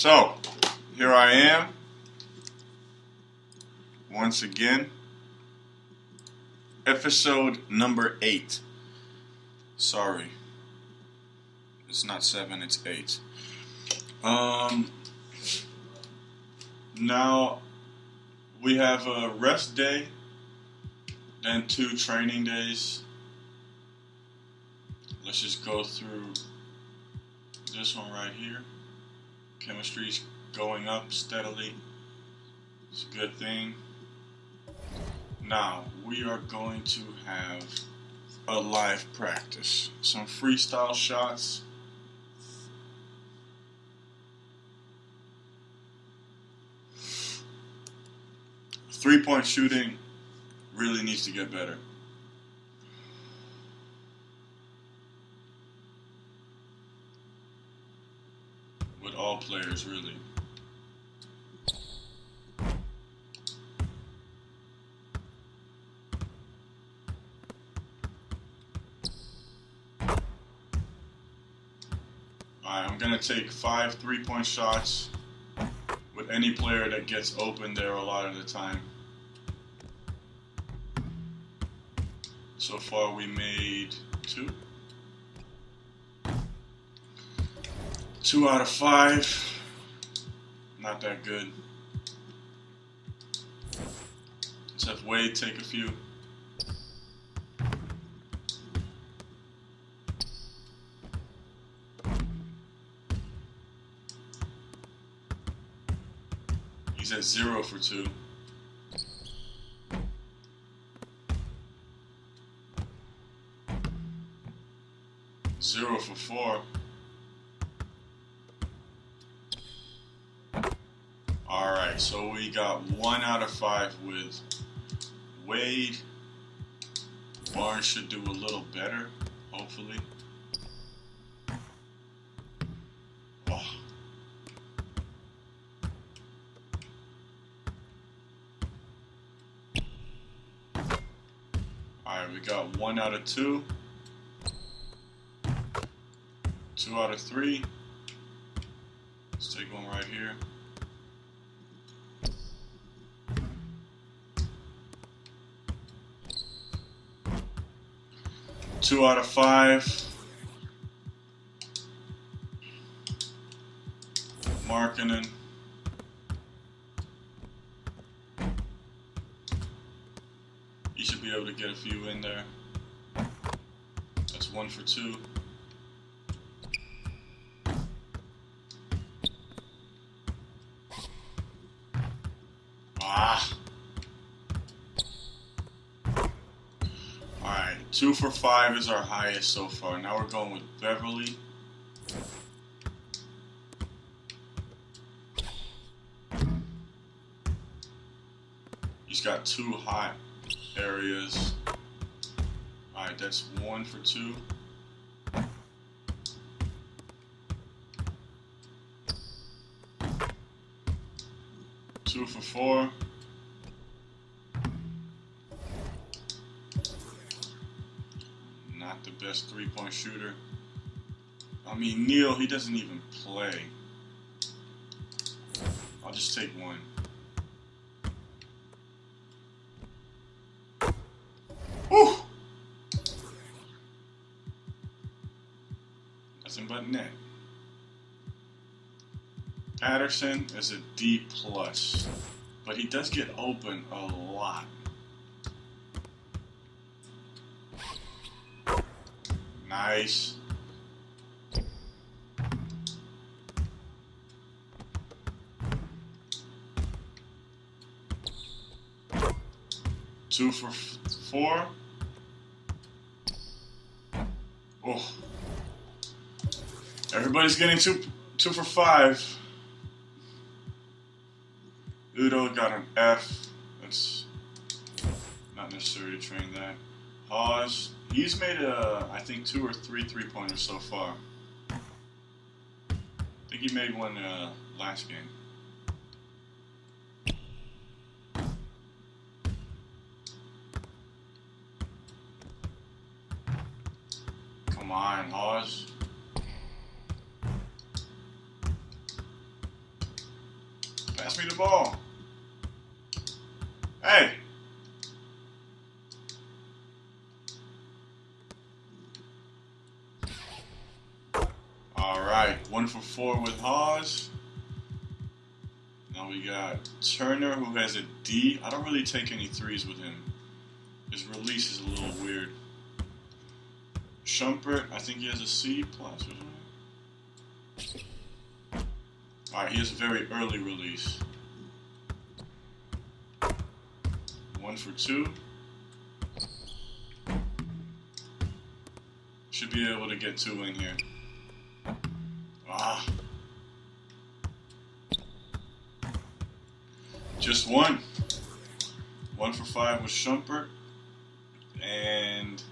So, here I am, once again, episode number 8. Sorry, it's not 7, it's 8. Now, we have a rest day, then 2 training days. Let's just go through this one right here. Chemistry's going up steadily. It's a good thing. Now, we are going to have a live practice. Some freestyle shots. Three-point shooting really needs to get better. With all players, really. Alright, I'm going to take 5 3-point shots with any player that gets open there a lot of the time. So far we made 2. 2 out of 5. Not that good. Let's have Wade take a few. He's at 0 for 2. Zero for 4. Alright, so we got 1 out of 5 with Wade. Barnes should do a little better, hopefully. Oh. Alright, we got 1 out of 2. 2 out of 3. Let's take one right here. Two out of 5. Markkanen. You should be able to get a few in there. That's 1 for 2. Alright, 2 for 5 is our highest so far. Now we're going with Beverly. He's got 2 hot areas. Alright, that's 1 for 2. Two for 4. Not the best 3-point shooter. I mean, Neil, he doesn't even play. I'll just take 1. Whew! Nothing but net. Patterson is a D+, but he does get open a lot. Nice. Two for 4. Oh. Everybody's getting two for 5. Udo got an F. That's not necessary to train that. Hawes, he's made I think 2 or 3 3-pointers so far. I think he made one last game. Come on, Hawes. Pass me the ball. Hey. Alright, 1 for 4 with Hawes. Now we got Turner, who has a D. I don't really take any threes with him. His release is a little weird. Shumpert, I think he has a C plus. Alright, he has a very early release. 1 for 2. Should be able to get 2 in here. Ah. Just 1. 1 for 5 with Shumpert. And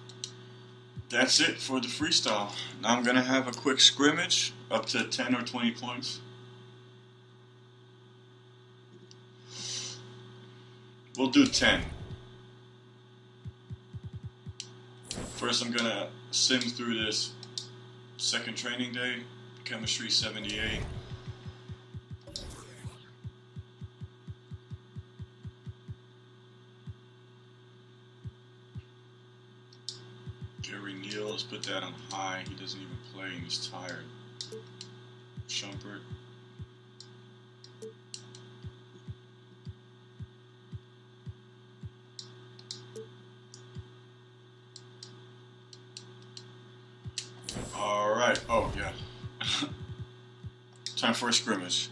that's it for the freestyle. Now I'm going to have a quick scrimmage up to 10 or 20 points. We'll do 10. First I'm going to sim through this second training day, chemistry 78. Gary Neal, let's put that on high. He doesn't even play and he's tired. Shumpert. Alright, oh yeah. Time for a scrimmage.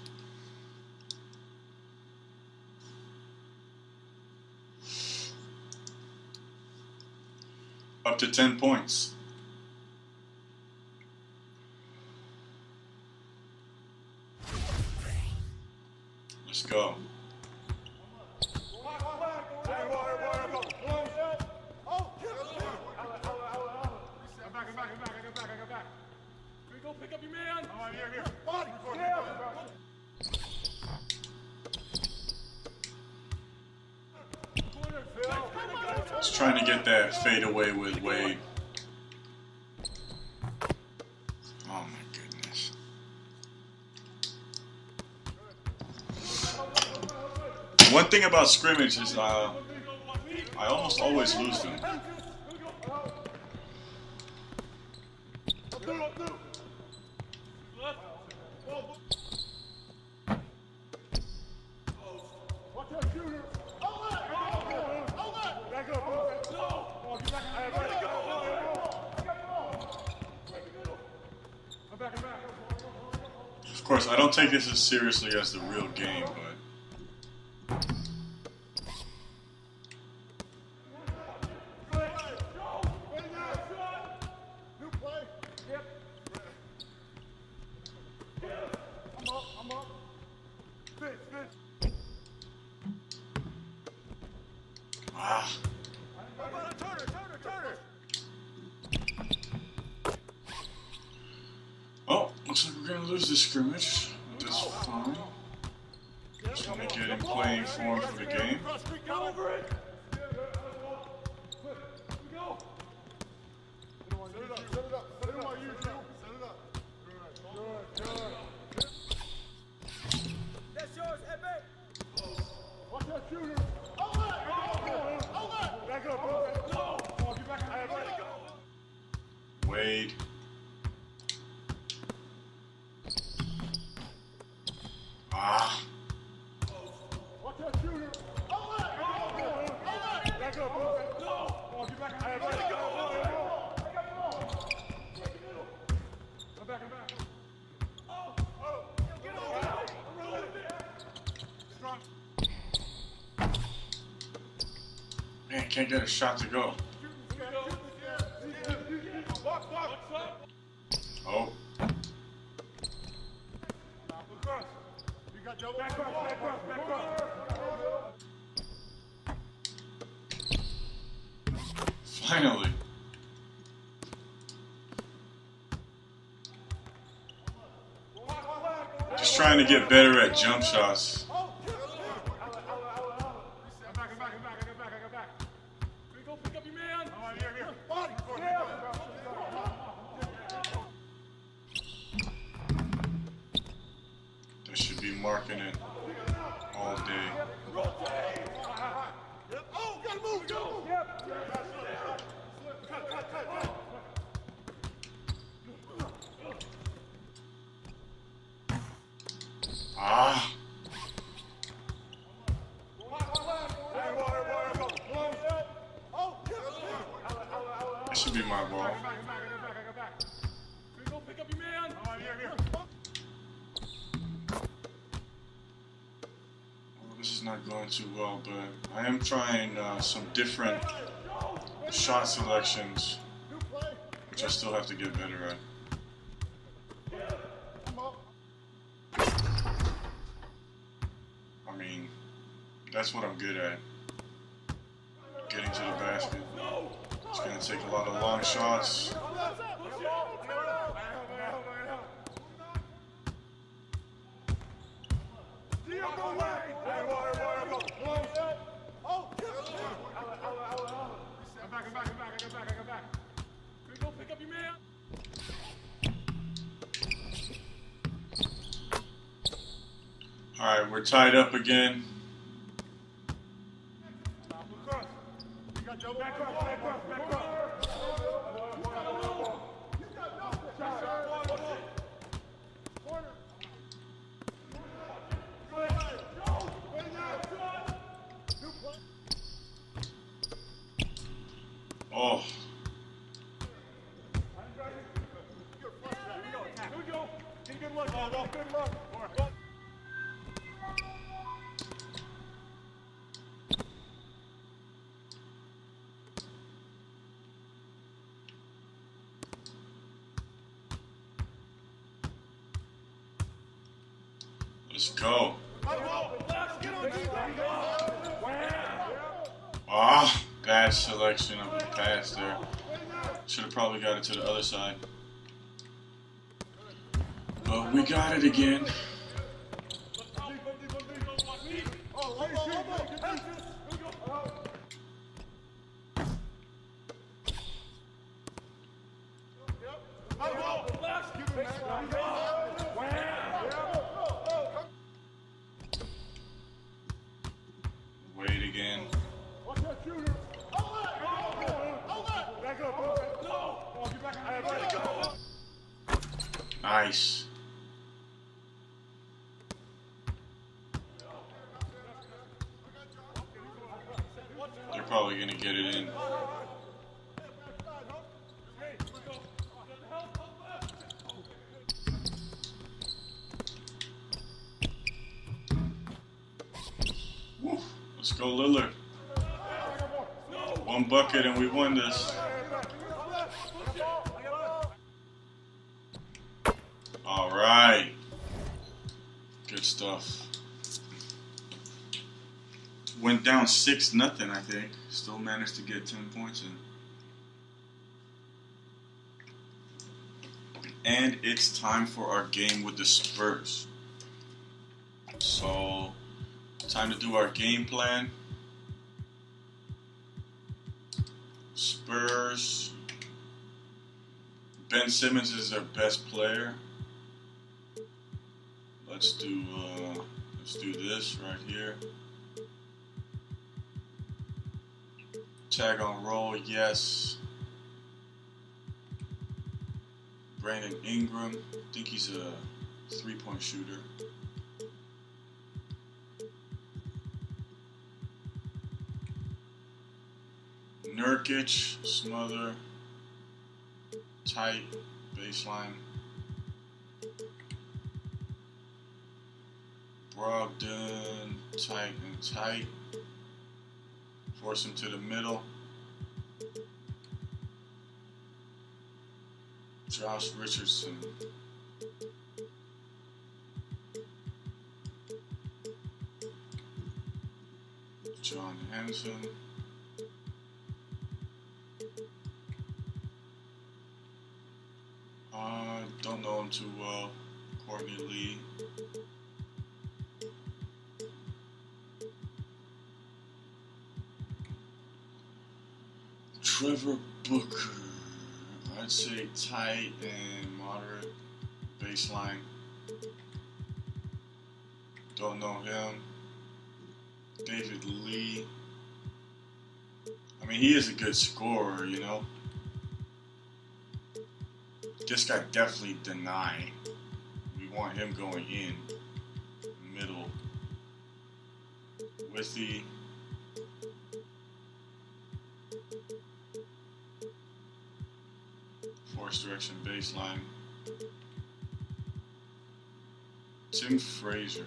Up to 10 points. Let's go. Pick up your man. Oh, here. Just trying to get that fade away with Wade. Oh my goodness. One thing about scrimmage is I almost always lose them. Of course, I don't take this as seriously as the real game, but oh, looks like we're gonna lose this scrimmage. That's fine. Just want to get in playing form for the game. Wade. Ah. Man, can't get a shot to go. Oh. Finally. Just trying to get better at jump shots. They should be marking it. all day. Oh, gotta move, go! Ah. That should be my ball. Pick up your man. This is not going too well, but I am trying some different shot selections, which I still have to get better at. I mean, that's what I'm good at. Getting to the basket. It's going to take a lot of long shots. Pick up your man. Alright, we're tied up again. Oh. Let's go. Ah, bad selection of the pass there. Should have probably got it to the other side. But we got it again. Wait again. Nice. They're probably going to get it in. Woo. Let's go, Lillard. One bucket and we won this. All right. Good stuff. Went down 6-0, I think. Still managed to get 10 points in. And it's time for our game with the Spurs. So, time to do our game plan. Spurs. Ben Simmons is their best player. Let's do this right here. Tag on roll, yes. Brandon Ingram, I think he's a 3-point shooter. Nurkic, smother, tight, baseline. Brogdon, tight and tight. Force him to the middle. Josh Richardson. John Hanson. Don't know him too well. Courtney Lee. Trevor Booker. I'd say tight and moderate baseline. Don't know him. David Lee. I mean, he is a good scorer, you know. This guy definitely denied. We want him going in. Middle. Withy. Force direction baseline. Tim Frazier.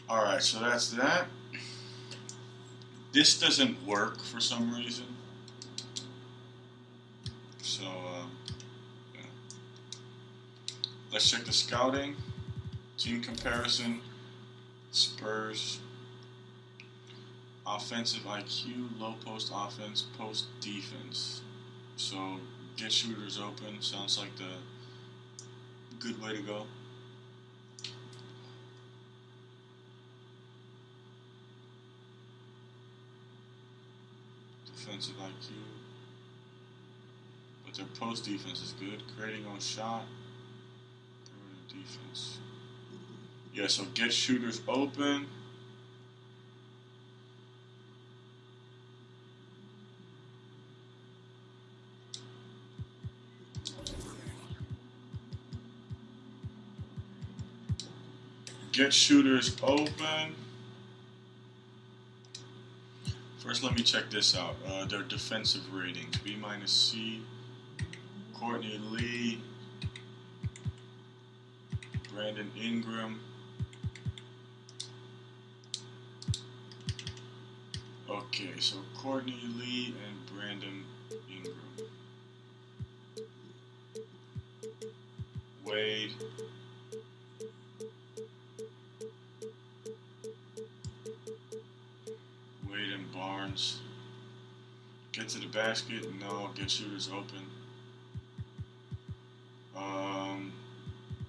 Alright, so that's that. This doesn't work for some reason. So, yeah. Let's check the scouting. Team comparison. Spurs. Offensive IQ, low post offense, post defense. So, get shooters open. Sounds like the good way to go. Defensive IQ. But their post defense is good. Creating on shot. Defense. Yeah, so get shooters open. Get shooters open. First, let me check this out. Their defensive ratings. B minus C. Courtney Lee. Brandon Ingram. Okay, so Courtney Lee and Brandon Ingram. Wade. Wade and Barnes. Get to the basket? No. Get shooters open.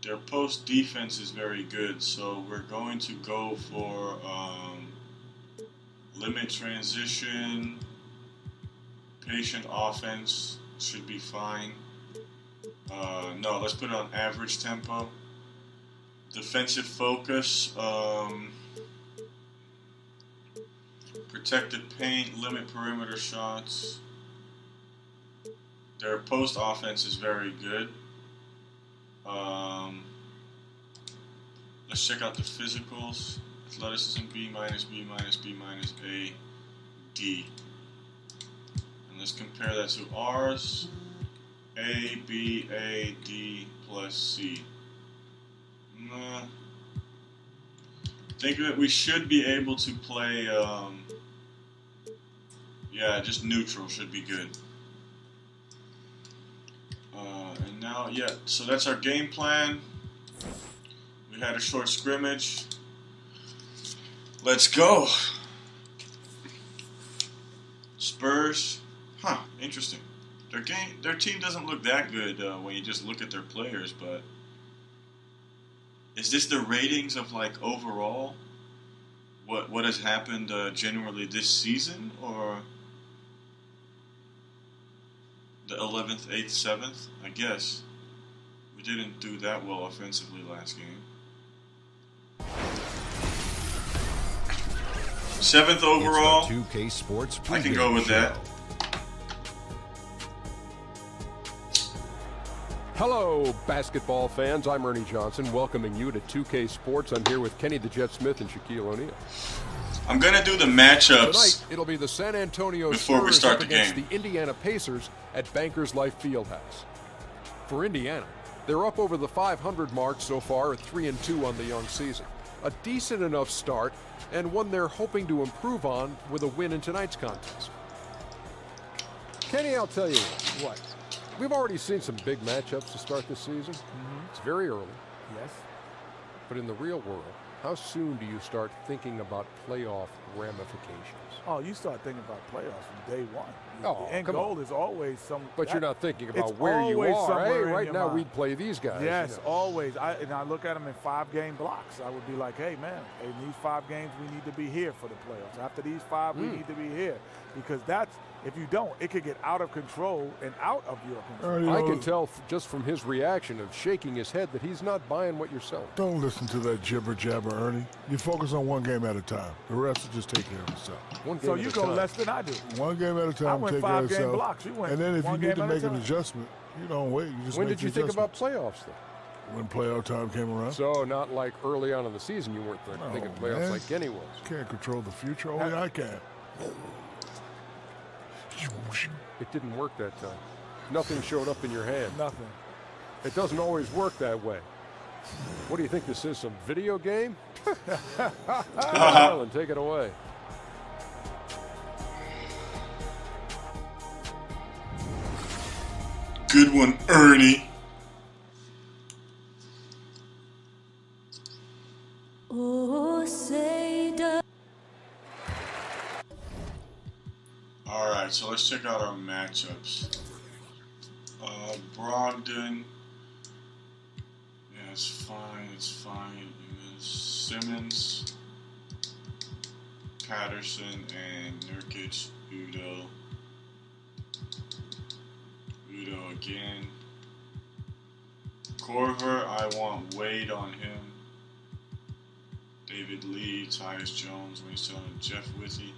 Their post defense is very good, so we're going to go for limit transition, patient offense should be fine. No, let's put it on average tempo. Defensive focus, protected paint, limit perimeter shots. Their post offense is very good. Let's check out the physicals. Athleticism B minus, B minus, B minus, A, D. And let's compare that to ours. A, B, A, D plus C. I think that we should be able to play, yeah, just neutral should be good. And now, yeah, so that's our game plan. We had a short scrimmage. Let's go. Spurs. Huh, interesting. Their team doesn't look that good when you just look at their players, but is this the ratings of like overall? What has happened generally this season, or the 11th, 8th, 7th? I guess we didn't do that well offensively last game. 7th overall. 2K Sports I can go with that. Hello, basketball fans. I'm Ernie Johnson, welcoming you to 2K Sports. I'm here with Kenny the Jet Smith and Shaquille O'Neal. I'm going to do the matchups Tonight, it'll be the San Antonio before we Spurs start up the against game. the Indiana Pacers at Bankers Life Fieldhouse. For Indiana, they're up over the 500 mark so far at 3-2 on the young season. A decent enough start, and one they're hoping to improve on with a win in tonight's contest. Kenny, I'll tell you what. We've already seen some big matchups to start this season. It's very early. Yes. But in the real world, how soon do you start thinking about playoff ramifications? Oh, you start thinking about playoffs from day one. Oh, the end come goal on. is always some. But you're not thinking about it's where you always are. Hey, somewhere in right your now mind. we'd play these guys. Yes, you know. always. And I look at them in 5-game blocks. I would be like, hey, man, in these 5 games, we need to be here for the playoffs. After these 5, we need to be here. Because If you don't, it could get out of control and out of your control. I can tell just from his reaction of shaking his head that he's not buying what you're selling. Don't listen to that jibber jabber, Ernie. You focus on one game at a time. The rest will just take care of itself. So you go less than I do. One game at a time. I went take care of 5 game itself. blocks. You went and then if you need to make an time. adjustment, you don't wait. You just when make did you think about playoffs, though? When playoff time came around. So not like early on in the season you weren't thinking playoffs man. like Kenny was. Can't control the future. Only I can. It didn't work that time. Nothing showed up in your hand. Nothing. It doesn't always work that way. What do you think this is, some video game? And take it away. Good one, Ernie. Oh, say does. Alright, so let's check out our matchups. Brogdon. Yeah, it's fine, it's fine. Simmons, Patterson, and Nurkic, Udo. Udo again. Corver, I want Wade on him. David Lee, Tyus Jones, Winston, Jeff Withy.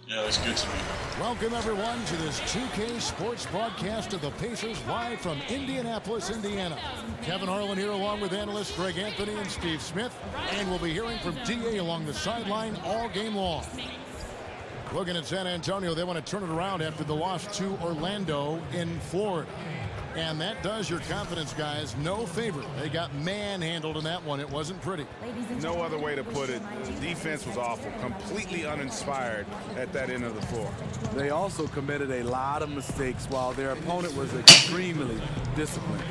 Yeah, that's good to me. Welcome, everyone, to this 2K Sports broadcast of the Pacers live from Indianapolis, Indiana. Kevin Harlan here along with analysts Greg Anthony and Steve Smith. And we'll be hearing from DA along the sideline all game long. Looking at San Antonio, they want to turn it around after the loss to Orlando in Florida. And that does your confidence, guys, no favor. They got manhandled in that one. It wasn't pretty. No other way to put it. The defense was awful, completely uninspired at that end of the floor. They also committed a lot of mistakes while their opponent was extremely disciplined.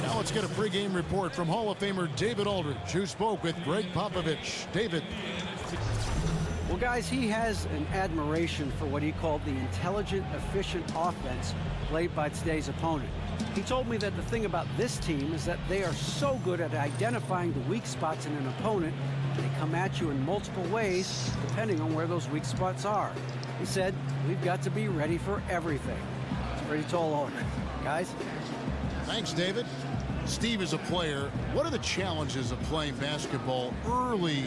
Now let's get a pregame report from Hall of Famer David Aldridge, who spoke with Greg Popovich. David. Well, guys, he has an admiration for what he called the intelligent, efficient offense played by today's opponent. He told me that the thing about this team is that they are so good at identifying the weak spots in an opponent. They come at you in multiple ways, depending on where those weak spots are. He said, we've got to be ready for everything. It's a pretty tall order. Guys? Thanks, David. Steve is a player. What are the challenges of playing basketball early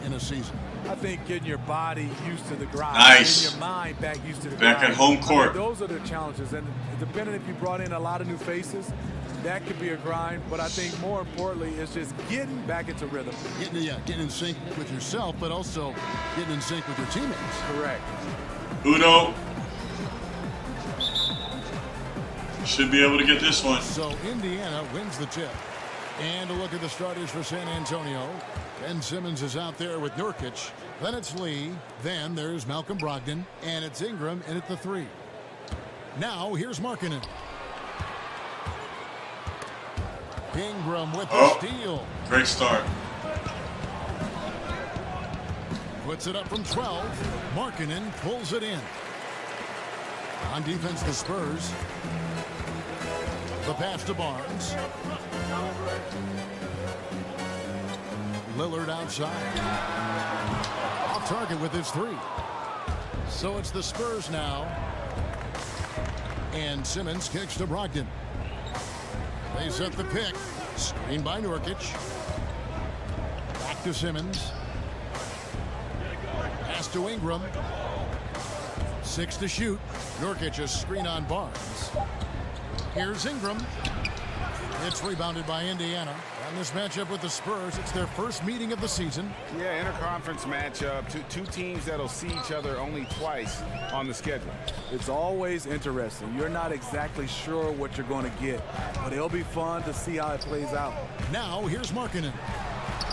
in a season? I think getting your body used to the grind. Nice. Getting your mind back used to the Back grind. at home court. Those are the challenges. And depending if you brought in a lot of new faces, that could be a grind. But I think more importantly, it's just getting back into rhythm. Getting in sync with yourself, but also getting in sync with your teammates. Correct. Udo should be able to get this one. So Indiana wins the tip. And a look at the starters for San Antonio. Ben Simmons is out there with Nurkic. Then it's Lee. Then there's Malcom Brogdon. And it's Ingram in at the 3. Now here's Markkanen. Ingram with the steal. Great start. Puts it up from 12. Markkanen pulls it in. On defense, the Spurs. The pass to Barnes. Lillard outside. Off target with his 3. So it's the Spurs now. And Simmons kicks to Brogdon. They set the pick. Screen by Nurkic. Back to Simmons. Pass to Ingram. 6 to shoot. Nurkic a screen on Barnes. Here's Ingram. It's rebounded by Indiana. And this matchup with the Spurs, it's their first meeting of the season. Yeah, interconference matchup. Two teams that'll see each other only twice on the schedule. It's always interesting. You're not exactly sure what you're going to get, but it'll be fun to see how it plays out. Now here's Markkanen.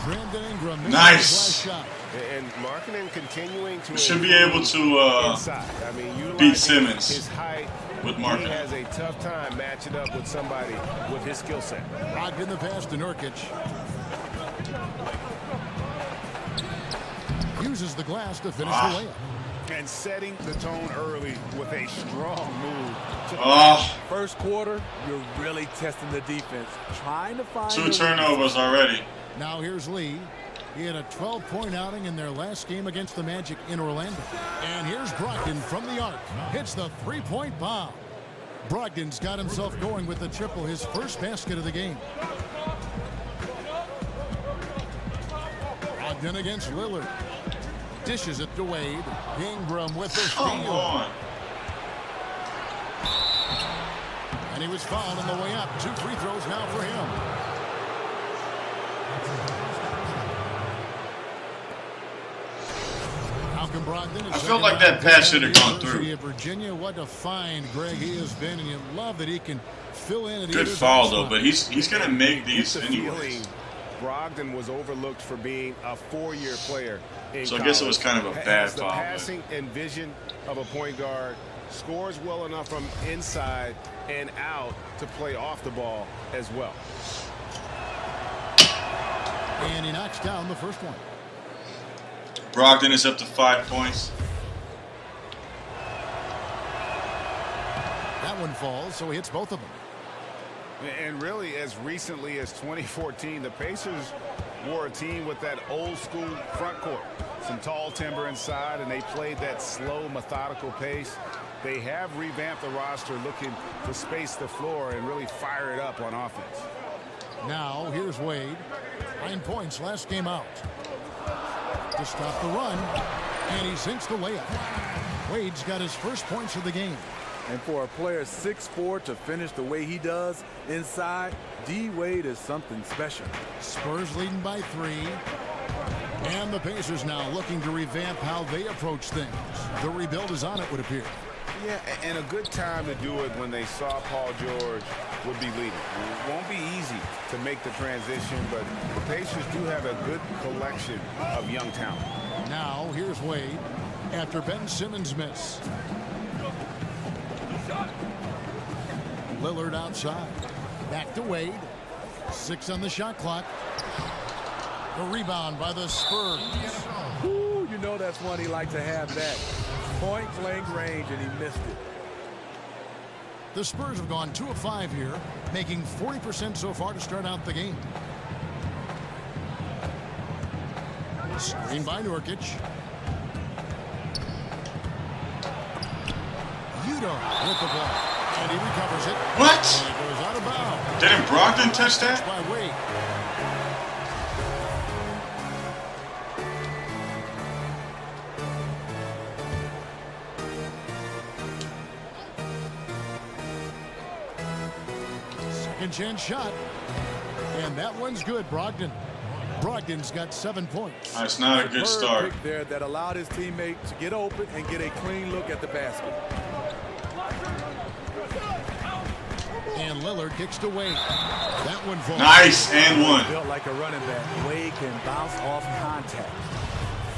Brandon Ingram. Nice. Shot. And Markkanen continuing to Should be able to inside. I mean, beat Simmons his height. with He Markkanen. has a tough time matching up with somebody with his skill set. Brogdon the pass to Nurkic. Uses the glass to finish the layup. And setting the tone early with a strong move. First quarter, you're really testing the defense, trying to find 2 turnovers already. Now here's Lee. He had a 12-point outing in their last game against the Magic in Orlando. And here's Brogdon from the arc. Hits the three-point bomb. Brogdon's got himself going with the triple, his first basket of the game. Brogdon against Lillard. Dishes it to Wade. Ingram with the steal. Come on. And he was fouled on the way up. 2 free throws now for him. Malcom Brogdon. I feel like that pass should have gone through. Of Virginia, what a find Greg he has been, and you love that he can fill in. Good foul though, but he's gonna make these anyways. Brogdon was overlooked for being a 4-year player in So I guess it was kind of a bad the foul. Passing and vision of a point guard, scores well enough from inside and out to play off the ball as well. And he knocks down the first one. Brogdon is up to 5 points. That one falls, so he hits both of them. And really, as recently as 2014, the Pacers were a team with that old school front court. Some tall timber inside, and they played that slow, methodical pace. They have revamped the roster, looking to space the floor and really fire it up on offense. Now, here's Wade. 9 points last game out. To stop the run, and he sinks the layup. Wade's got his first points of the game. And for a player 6'4" to finish the way he does inside, D. Wade is something special. Spurs leading by 3. And the Pacers now looking to revamp how they approach things. The rebuild is on, it would appear. Yeah, and a good time to do it when they saw Paul George would be leading. It won't be easy to make the transition, but the Pacers do have a good collection of young talent. Now, here's Wade after Ben Simmons' miss. Lillard outside. Back to Wade. 6 on the shot clock. The rebound by the Spurs. Ooh, you know that's one he liked to have that point-blank range, and he missed it. The Spurs have gone 2 of 5 here, making 40% so far to start out the game. Screen by Nurkic. Udo with the ball. And he recovers it. What? And it goes out of bounds. Didn't Brogdon touch that? By Wade. Second chance shot. And that one's good, Brogdon. Brogdon's got 7 points. That's not a good start. Pick there that allowed his teammate to get open and get a clean look at the basket. And Lillard kicks to Wade. That one falls. Nice, and one. Built like a running back. Wade can bounce off contact.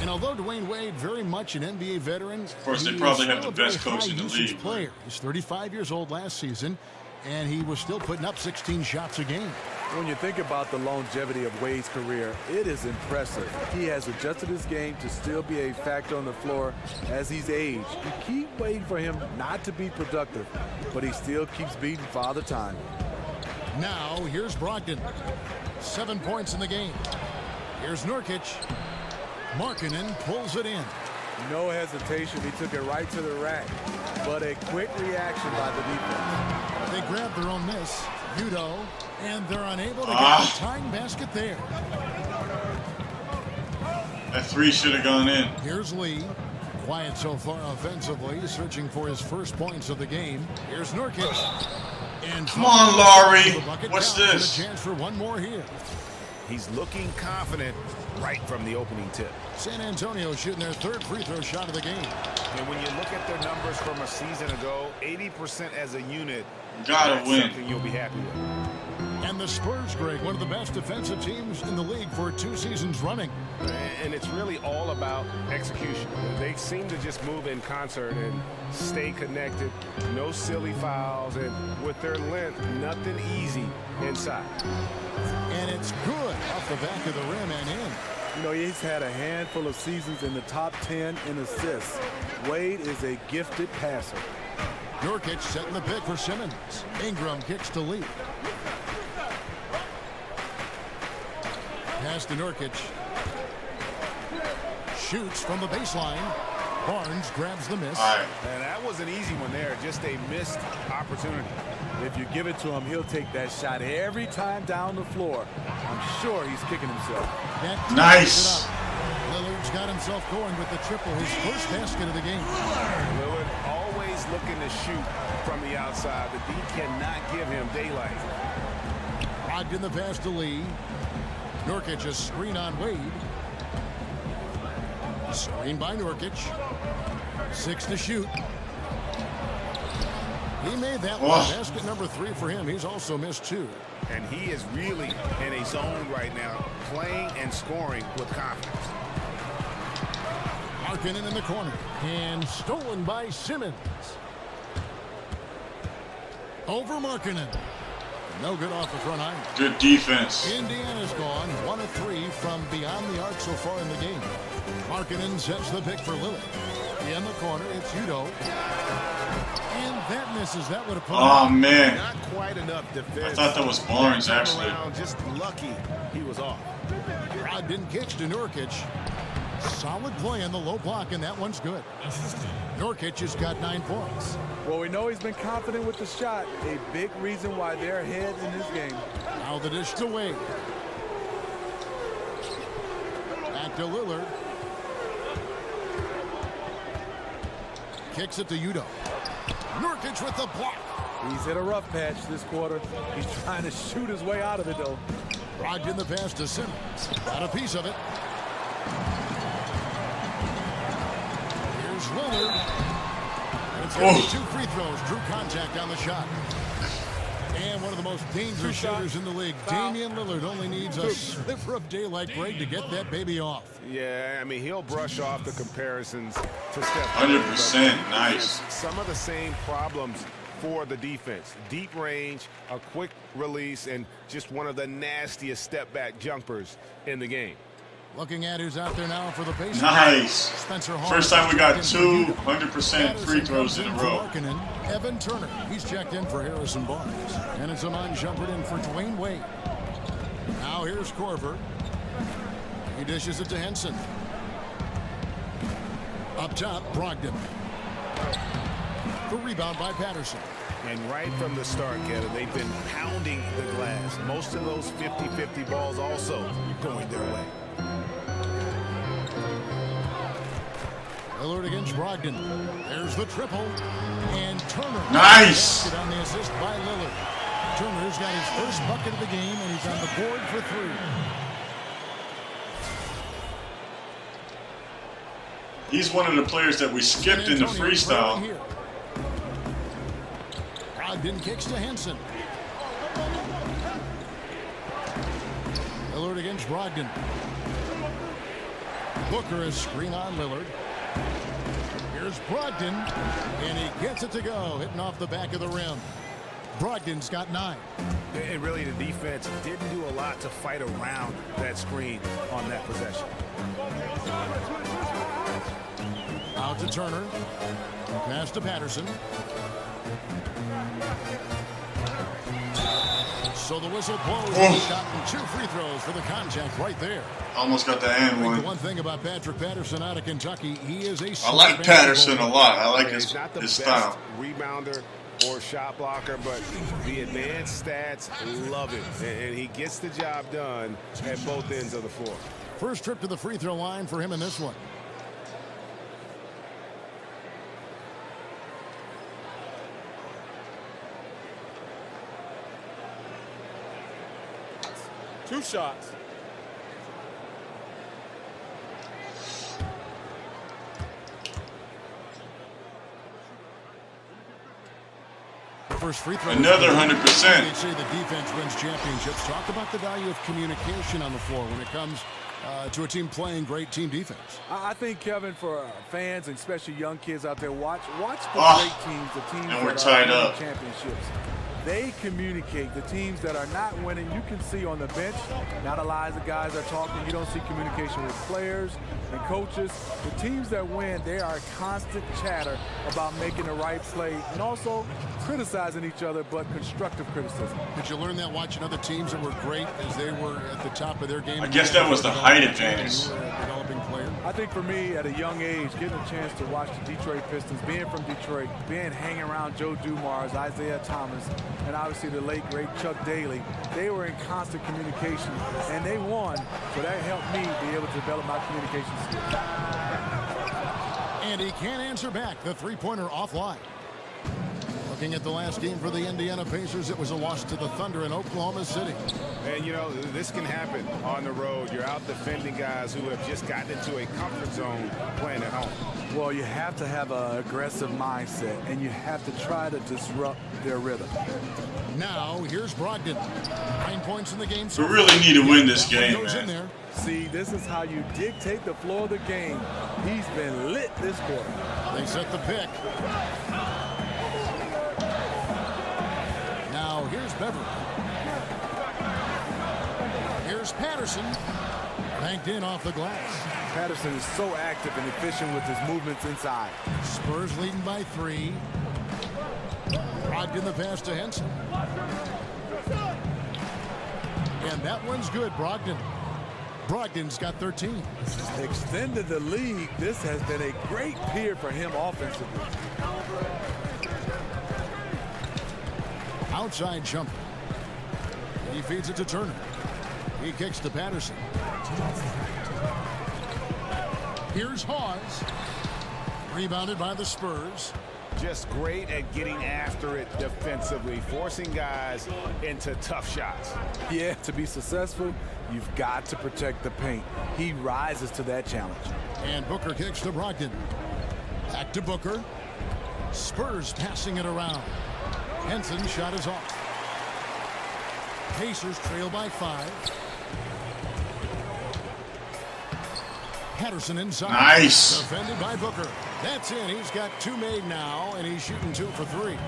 And although Dwayne Wade very much an NBA veteran, of course they he probably is have the still a best very coach in the high-usage league. player. He's 35 years old last season, and he was still putting up 16 shots a game. When you think about the longevity of Wade's career, it is impressive. He has adjusted his game to still be a factor on the floor as he's aged. You keep waiting for him not to be productive, but he still keeps beating Father Time. Now, here's Brogdon. 7 points in the game. Here's Nurkic. Markkanen pulls it in. No hesitation. He took it right to the rack, but a quick reaction by the defense. They grab their own miss. Udo, and they're unable to get the tying basket there. That 3 should have gone in. Here's Lee. Quiet so far offensively, searching for his first points of the game. Here's Nurkic. And come on, Laurie. What's this? this? A chance for one more here. He's looking confident right from the opening tip. San Antonio shooting their 3rd free throw shot of the game. And when you look at their numbers from a season ago, 80% as a unit, gotta win. Something you'll be happy with. And the Spurs, Greg, one of the best defensive teams in the league for 2 seasons running. And it's really all about execution. They seem to just move in concert and stay connected. No silly fouls, and with their length, nothing easy inside. And it's good off the back of the rim and in. You know, he's had a handful of seasons in the top 10 in assists. Wade is a gifted passer. Nurkic setting the pick for Simmons. Ingram kicks to Lee. Pass to Nurkic. shoots from the baseline. Barnes grabs the miss. All right. And that was an easy one there, just a missed opportunity. If you give it to him, he'll take that shot every time down the floor. I'm sure he's kicking himself. Nice. Lillard's got himself going with the triple, his first basket of the game. Lillard always looking to shoot from the outside. The D cannot give him daylight. Brogdon the pass to Lee. Nurkic a screen on Wade. Screen by Nurkic. 6 to shoot. He made that one. Basket number 3 for him. He's also missed 2. And he is really in a zone right now, playing and scoring with confidence. Markkanen in the corner. And stolen by Simmons. Over Markkanen. No good off the front iron. Good defense. Indiana's gone 1 of 3 from beyond the arc so far in the game. Markkanen sets the pick for Lillard. In the corner, it's Udo. And that misses. That would have put Oh, man. Not quite enough defense. I thought that was Barnes, actually. Just lucky he was off. Brogdon kicks to Nurkic. Solid play on the low block, and that one's good. Nurkic has got 9 points. Well, we know he's been confident with the shot. A big reason why they're ahead in this game. Now the dish to Wade. Back to Lillard. Kicks it to Udo. Nurkic with the block. He's hit a rough patch this quarter. He's trying to shoot his way out of it, though. Brogdon the pass to Simmons. Got a piece of it. Here's Lillard. It's going to be 2 free throws. Drew contact on the shot. And one of the most dangerous shooters in the league, Damian Lillard, only needs a sliver of daylight break to get that baby off. Yeah, I mean, he'll brush off the comparisons to Steph. 100%. Nice. Some of the same problems for the defense. Deep range, a quick release, and just one of the nastiest step-back jumpers in the game. Looking at who's out there now for the Pacers. Nice. Spencer First time we got 200% free throws in a row. Markkanen, Evan Turner. He's checked in for Harrison Barnes. And it's a non-jumper in for Dwayne Wade. Now here's Korver. He dishes it to Henson. Up top, Brogdon. The rebound by Patterson. And right from the start, Kevin, they've been pounding the glass. Most of those 50-50 balls also going their way. Lillard against Brogdon. There's the triple. And Turner. Nice. On the assist by Lillard. Turner's got his first bucket of the game, and he's on the board for 3. He's one of the players that we skipped in the freestyle. Brogdon kicks to Henson. Lillard against Brogdon. Booker is screen on Lillard. Here's Brogdon, and he gets it to go, hitting off the back of the rim. Brogdon's got 9. And really, the defense didn't do a lot to fight around that screen on that possession. Out to Turner. Pass to Patterson. So the whistle blows. He shot and 2 free throws for the contact right there. Almost got the and The one. one thing about Patrick Patterson out of Kentucky, he is a I like Patterson a lot. I like He's not the his best style. rebounder or shot blocker, but the advanced stats love it. And he gets the job done at both ends of the floor. First trip to the free throw line for him in this one. Two shots. First free throw. Another 100%. They say the defense wins championships. Talk about the value of communication on the floor when it comes to a team playing great team defense. I think, Kevin, for fans and especially young kids out there, watch the great teams, the teams and we're that tied are up. winning championships. They communicate. The teams that are not winning, you can see on the bench, not a lot of the guys are talking. You don't see communication with players and coaches. The teams that win, they are constant chatter about making the right play and also criticizing each other, but constructive criticism. Did you learn that watching other teams that were great as they were at the top of their game? I guess that was the height advantage. Developing player. I think for me, at a young age, getting a chance to watch the Detroit Pistons, being from Detroit, hanging around Joe Dumars, Isaiah Thomas, and obviously the late, great Chuck Daly, they were in constant communication, and they won, so that helped me be able to develop my communication skills. And he can't answer back. The three-pointer offline. Looking at the last game for the Indiana Pacers, it was a loss to the Thunder in Oklahoma City. And, you know, this can happen on the road. You're out defending guys who have just gotten into a comfort zone playing at home. Well, you have to have an aggressive mindset, and you have to try to disrupt their rhythm. Now, here's Brogdon. 9 points in the game. We really need to win this game, In man. there. See, this is how you dictate the flow of the game. He's been lit this quarter. They set the pick. Now, here's Beverly. Here's Patterson. Banked in off the glass. Patterson is so active and efficient with his movements inside. Spurs leading by 3. Brogdon the pass to Henson. And that one's good, Brogdon. Brogdon's got 13. Extended the lead. This has been a great period for him offensively. Outside jumper. He feeds it to Turner. He kicks to Patterson. Here's Hawes. Rebounded by the Spurs. Just great at getting after it defensively, forcing guys into tough shots. Yeah, to be successful, you've got to protect the paint. He rises to that challenge. And Booker kicks to Brogdon. Back to Booker. Spurs passing it around. Henson shot is off. Pacers trail by 5. Patterson inside. Nice. Defended by Booker. That's in. He's got 2 made now, and he's shooting 2 for 3.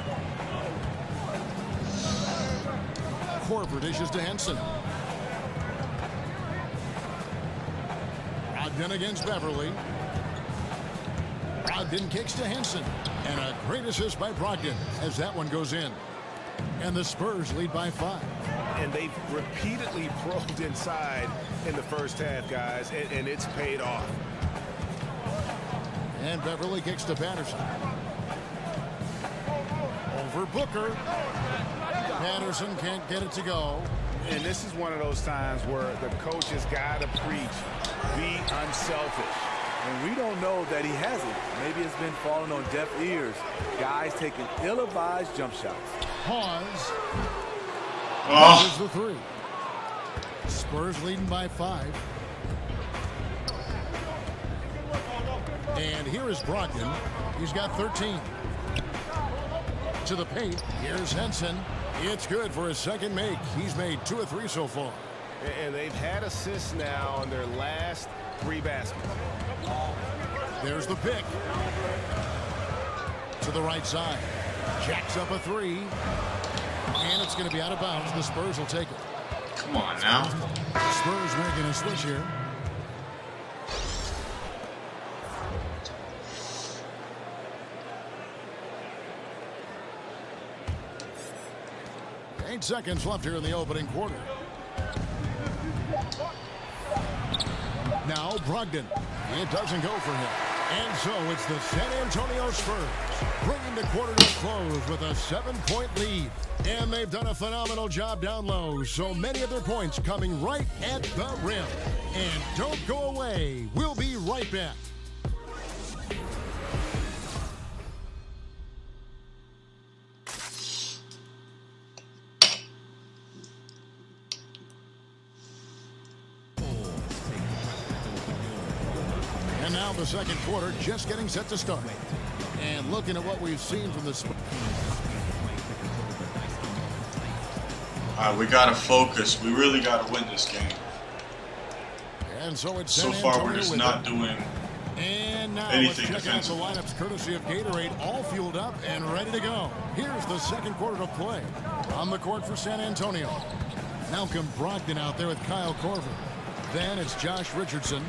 Korver dishes to Henson. Brogdon against Beverly. Brogdon kicks to Henson. And a great assist by Brogdon as that one goes in. And the Spurs lead by 5. And they've repeatedly probed inside in the first half, guys, and it's paid off. And Beverly kicks to Patterson. Over Booker. Patterson can't get it to go. And this is one of those times where the coach has got to preach, be unselfish. And we don't know that he hasn't. Maybe it's been falling on deaf ears. Guys taking ill-advised jump shots. Pause. Oh. There's the 3. Spurs leading by 5. And here is Brogdon. He's got 13. To the paint. Here's Henson. It's good for his second make. He's made 2 of 3 so far. And they've had assists now on their last 3 baskets. There's the pick. To the right side. Jacks up a 3. And it's going to be out of bounds. The Spurs will take it. Come on now. Spurs making a switch here. Eight seconds left here in the opening quarter. Now Brogdon. It doesn't go for him. And so it's the San Antonio Spurs bringing the quarter to a close with a 7-point lead. And they've done a phenomenal job down low. So many of their points coming right at the rim. And don't go away. We'll be right back. And now the second quarter just getting set to start. And looking at what we've seen from the Spurs. All right, we got to focus. We really got to win this game. And so it's So San far, Antonio we're just with not it. doing And now anything let's check out the defensively. lineups courtesy of Gatorade, all fueled up and ready to go. Here's the second quarter of play. On the court for San Antonio. Malcom Brogdon out there with Kyle Korver. Then it's Josh Richardson.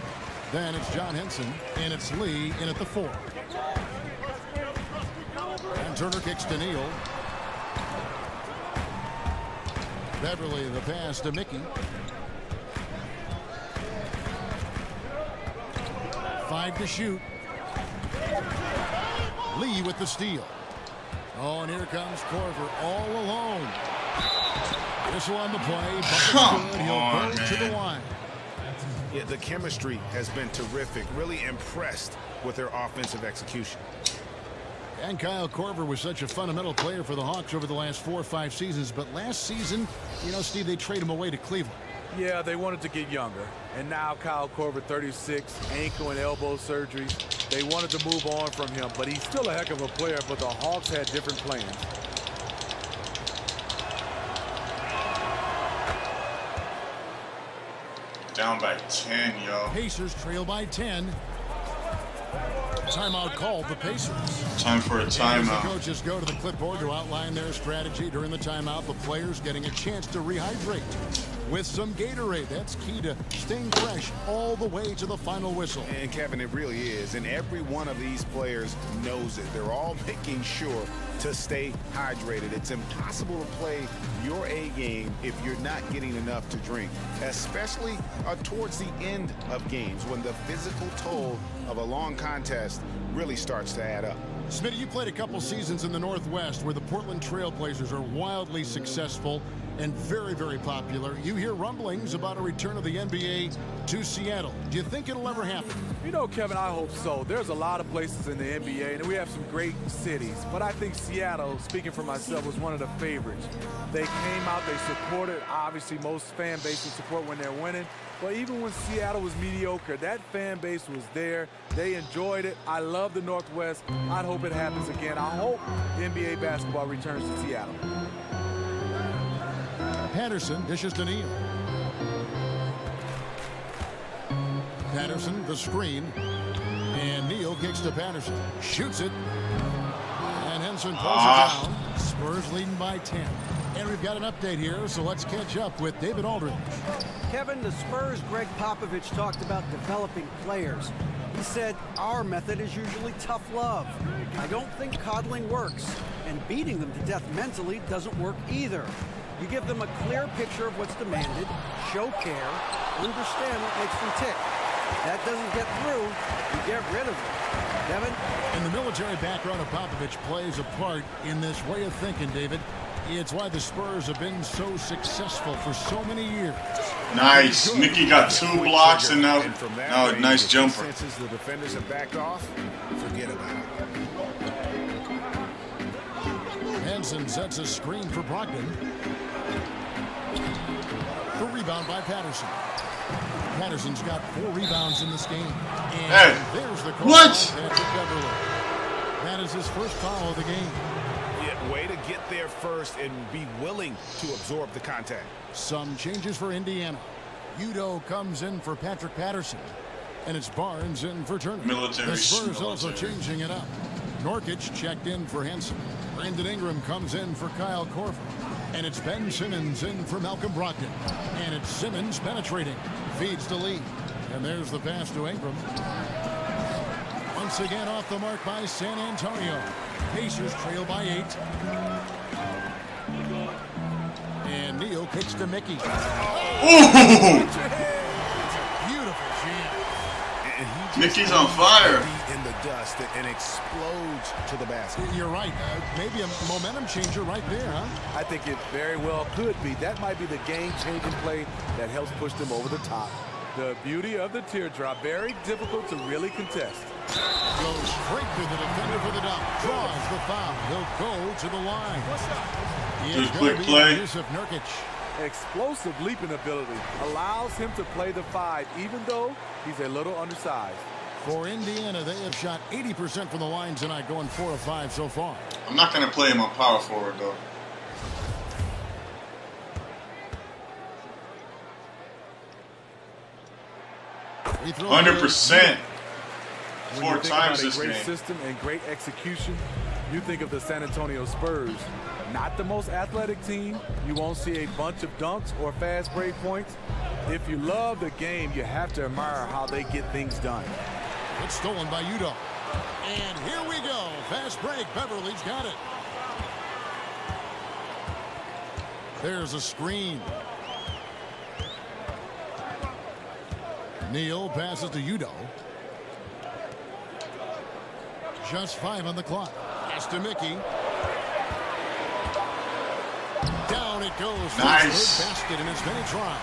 Then it's John Henson. And it's Lee in at the 4. And Turner kicks to Neal. Beverly the pass to Mickey. 5 to shoot. Lee with the steal. Oh, and here comes Korver all alone. Whistle on the play. Bucket's good. He'll go to the line. Yeah, the chemistry has been terrific. Really impressed with their offensive execution. And Kyle Korver was such a fundamental player for the Hawks over the last 4 or 5 seasons. But last season, you know, Steve, they traded him away to Cleveland. Yeah, they wanted to get younger. And now Kyle Korver, 36, ankle and elbow surgeries. They wanted to move on from him, but he's still a heck of a player, but the Hawks had different plans. Down by 10, yo. Pacers trail by 10. Timeout called the Pacers. Time for a timeout. The coaches go to the clipboard to outline their strategy during the timeout. The players getting a chance to rehydrate with some Gatorade. That's key to staying fresh all the way to the final whistle. And Kevin, it really is. And every one of these players knows it. They're all making sure to stay hydrated. It's impossible to play your A game if you're not getting enough to drink, especially towards the end of games when the physical toll of a long contest really starts to add up. Smitty, you played a couple seasons in the Northwest where the Portland Trail Blazers are wildly successful and very, very popular. You hear rumblings about a return of the NBA to Seattle. Do you think it'll ever happen? You know, Kevin, I hope so. There's a lot of places in the NBA, and we have some great cities. But I think Seattle, speaking for myself, was one of the favorites. They came out, they supported. Obviously, most fan bases support when they're winning. But even when Seattle was mediocre, that fan base was there. They enjoyed it. I love the Northwest. I'd hope it happens again. I hope NBA basketball returns to Seattle. Patterson dishes to Neal. Patterson, the screen. And Neal kicks to Patterson. Shoots it. And Henson pulls it down. Spurs leading by 10. And we've got an update here, so let's catch up with David Aldridge. Kevin, the Spurs' Greg Popovich talked about developing players. He said, our method is usually tough love. I don't think coddling works, and beating them to death mentally doesn't work either. You give them a clear picture of what's demanded, show care, understand what makes them tick. If that doesn't get through, you get rid of them. Kevin? And the military background of Popovich plays a part in this way of thinking, David. It's why the Spurs have been so successful for so many years. Nice. Mickey got 2 blocks and now a nice jumper. Since the defenders have backed off, forget about it. Henson sets a screen for Brogdon. The rebound by Patterson. Patterson's got 4 rebounds in this game. And there's the call. What? Patrick Beverley. That is his first foul of the game. Yeah, way to get there first and be willing to absorb the contact. Some changes for Indiana. Udo comes in for Patrick Patterson. And it's Barnes in for Turner. Military. The Spurs also changing it up. Norkic checked in for Henson. Brandon Ingram comes in for Kyle Korver. And it's Ben Simmons in for Malcom Brogdon. And it's Simmons penetrating. Feeds to Lee. And there's the pass to Ingram. Once again off the mark by San Antonio. Pacers trail by 8. And Neal kicks to Mickey. Ooh! Beautiful jam. Mickey's on fire. In the dust and explodes to the basket. You're right. Maybe a momentum changer right there, huh? I think it very well could be. That might be the game-changing play that helps push them over the top. The beauty of the teardrop. Very difficult to really contest. Goes straight to the defender for the dunk. Draws the foul. He'll go to the line. Good quick play. Yusuf Nurkic. Explosive leaping ability allows him to play the 5, even though he's a little undersized. For Indiana, they have shot 80% from the line tonight, going 4 of 5 so far. I'm not going to play him on power forward, though. We throw 100%. When 4 you think times about this a great game. system and great execution, you think of the San Antonio Spurs. Not the most athletic team. You won't see a bunch of dunks or fast break points. If you love the game, you have to admire how they get things done. It's stolen by Udo. And here we go. Fast break. Beverly's got it. There's a screen. Neal passes to Udo. Just 5 on the clock. Pass to Mickey. Down it goes. Nice. Third basket in as many tries.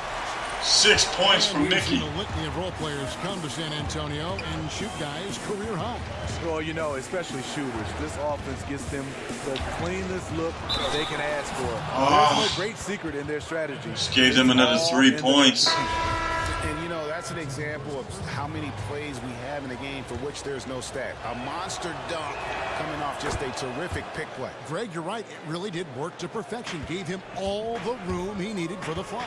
6 points from We've Mickey. seen a litany of role players come to San Antonio and shoot guys career high. Well, you know, especially shooters. This offense gives them the cleanest look they can ask for. There's no great secret in their strategy. Just gave them another 3 points. And, you know, that's an example of how many plays we have in a game for which there's no stat. A monster dunk coming off just a terrific pick play. Greg, you're right. It really did work to perfection. Gave him all the room he needed for the flush.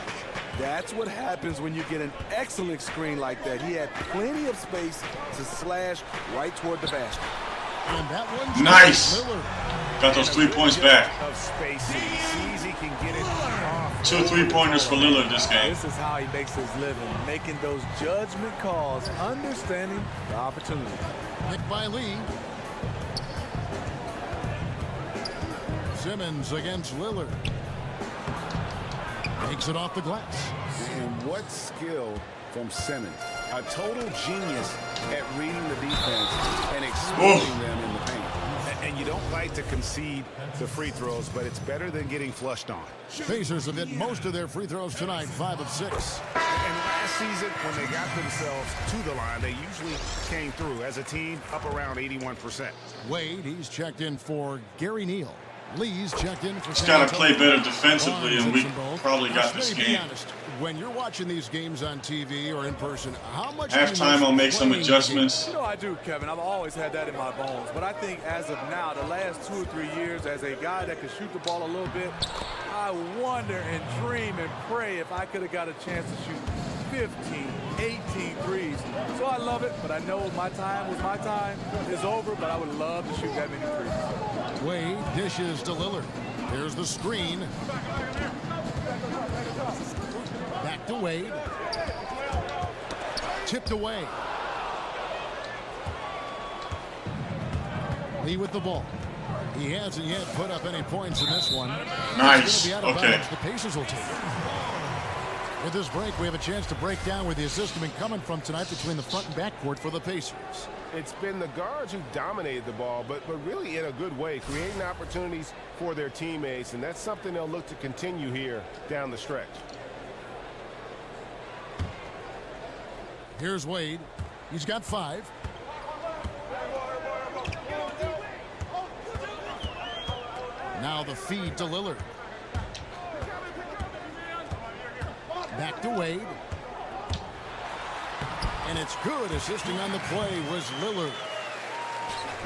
That's what happens when you get an excellent screen like that. He had plenty of space to slash right toward the basket. And that one, Nice. Lillard. Got those 3 points back. Of spacing. Sees he can get it off. 2 3-pointers for Lillard this game. This is how he makes his living, making those judgment calls, understanding the opportunity. Picked by Lee. Simmons against Lillard. Takes it off the glass. And what skill from Simmons. A total genius at reading the defense and exposing them in the paint. And you don't like to concede the free throws, but it's better than getting flushed on. Pacers have hit most of their free throws tonight, 5 of 6. And last season, when they got themselves to the line, they usually came through as a team up around 81%. Wade, he's checked in for Gary Neal. Lee's checked in for He's got to play better defensively, and we probably got this Be game. honest, when you're watching these games on TV or in person, how much Halftime, I'll make some adjustments. You know I do, Kevin. I've always had that in my bones. But I think as of now, the last 2 or 3 years, as a guy that can shoot the ball a little bit, I wonder and dream and pray if I could have got a chance to shoot 15, 18 threes. So I love it, but I know my time is over, but I would love to shoot that many threes. Wade dishes to Lillard. Here's the screen. Back to Wade. Tipped away. Lee with the ball. He hasn't yet put up any points in this one. Nice. It's gonna be out of Okay. bounds. The Pacers will take it. With this break, we have a chance to break down where the assist has been coming from tonight between the front and back court for the Pacers. It's been the guards who dominated the ball, but really in a good way, creating opportunities for their teammates, and that's something they'll look to continue here down the stretch. Here's Wade. He's got 5. Now the feed to Lillard. Back to Wade. And it's good. Assisting on the play was Lillard.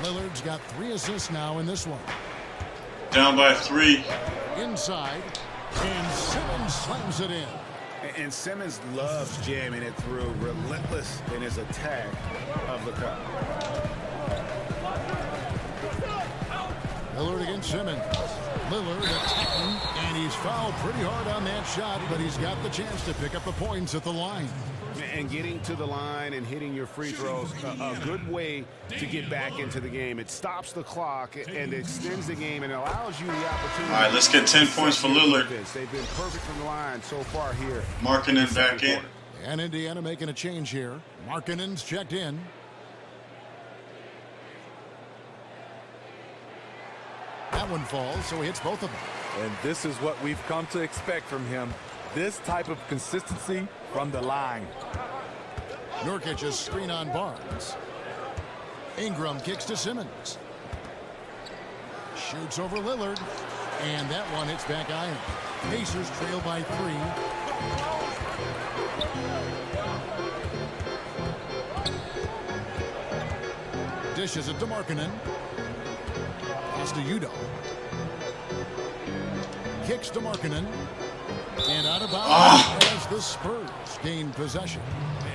Lillard's got 3 assists now in this one. Down by 3. Inside. And Simmons slams it in. And Simmons loves jamming it through, relentless in his attack of the cup. Lillard against Simmons. Lillard attacking, and he's fouled pretty hard on that shot, but he's got the chance to pick up the points at the line. And getting to the line and hitting your free throws, a good way to get back into the game. It stops the clock and extends the game and allows you the opportunity. All right, let's get 10 points for Lillard. They've been perfect from the line so far here. Markkanen back in. And Indiana making a change here. Markkanen's checked in. That one falls, so he hits both of them. And this is what we've come to expect from him. This type of consistency from the line. Nurkic's screen on Barnes. Ingram kicks to Simmons. Shoots over Lillard. And that one hits back iron. Pacers trail by 3. Dishes it to Markkanen. Pass to Udo. Kicks to Markkanen. And out of bounds as the Spurs gain possession.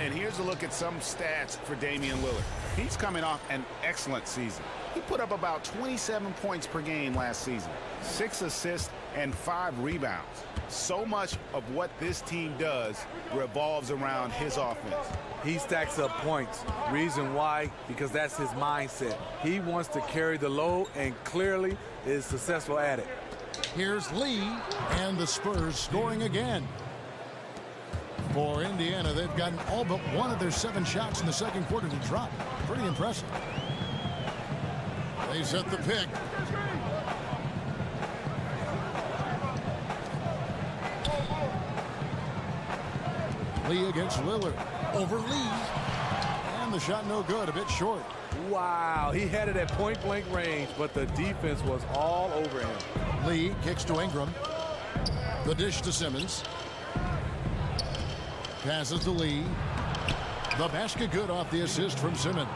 And here's a look at some stats for Damian Lillard. He's coming off an excellent season. He put up about 27 points per game last season, 6 assists and 5 rebounds. So much of what this team does revolves around his offense. He stacks up points. Reason why? Because that's his mindset. He wants to carry the load and clearly is successful at it. Here's Lee, and the Spurs scoring again. For Indiana, they've gotten all but one of their 7 shots in the second quarter to drop. Pretty impressive. They set the pick. Lee against Lillard. Over Lee. And the shot no good, a bit short. Wow, he had it at point-blank range, but the defense was all over him. Lee kicks to Ingram. The dish to Simmons. Passes to Lee. The basket good off the assist from Simmons.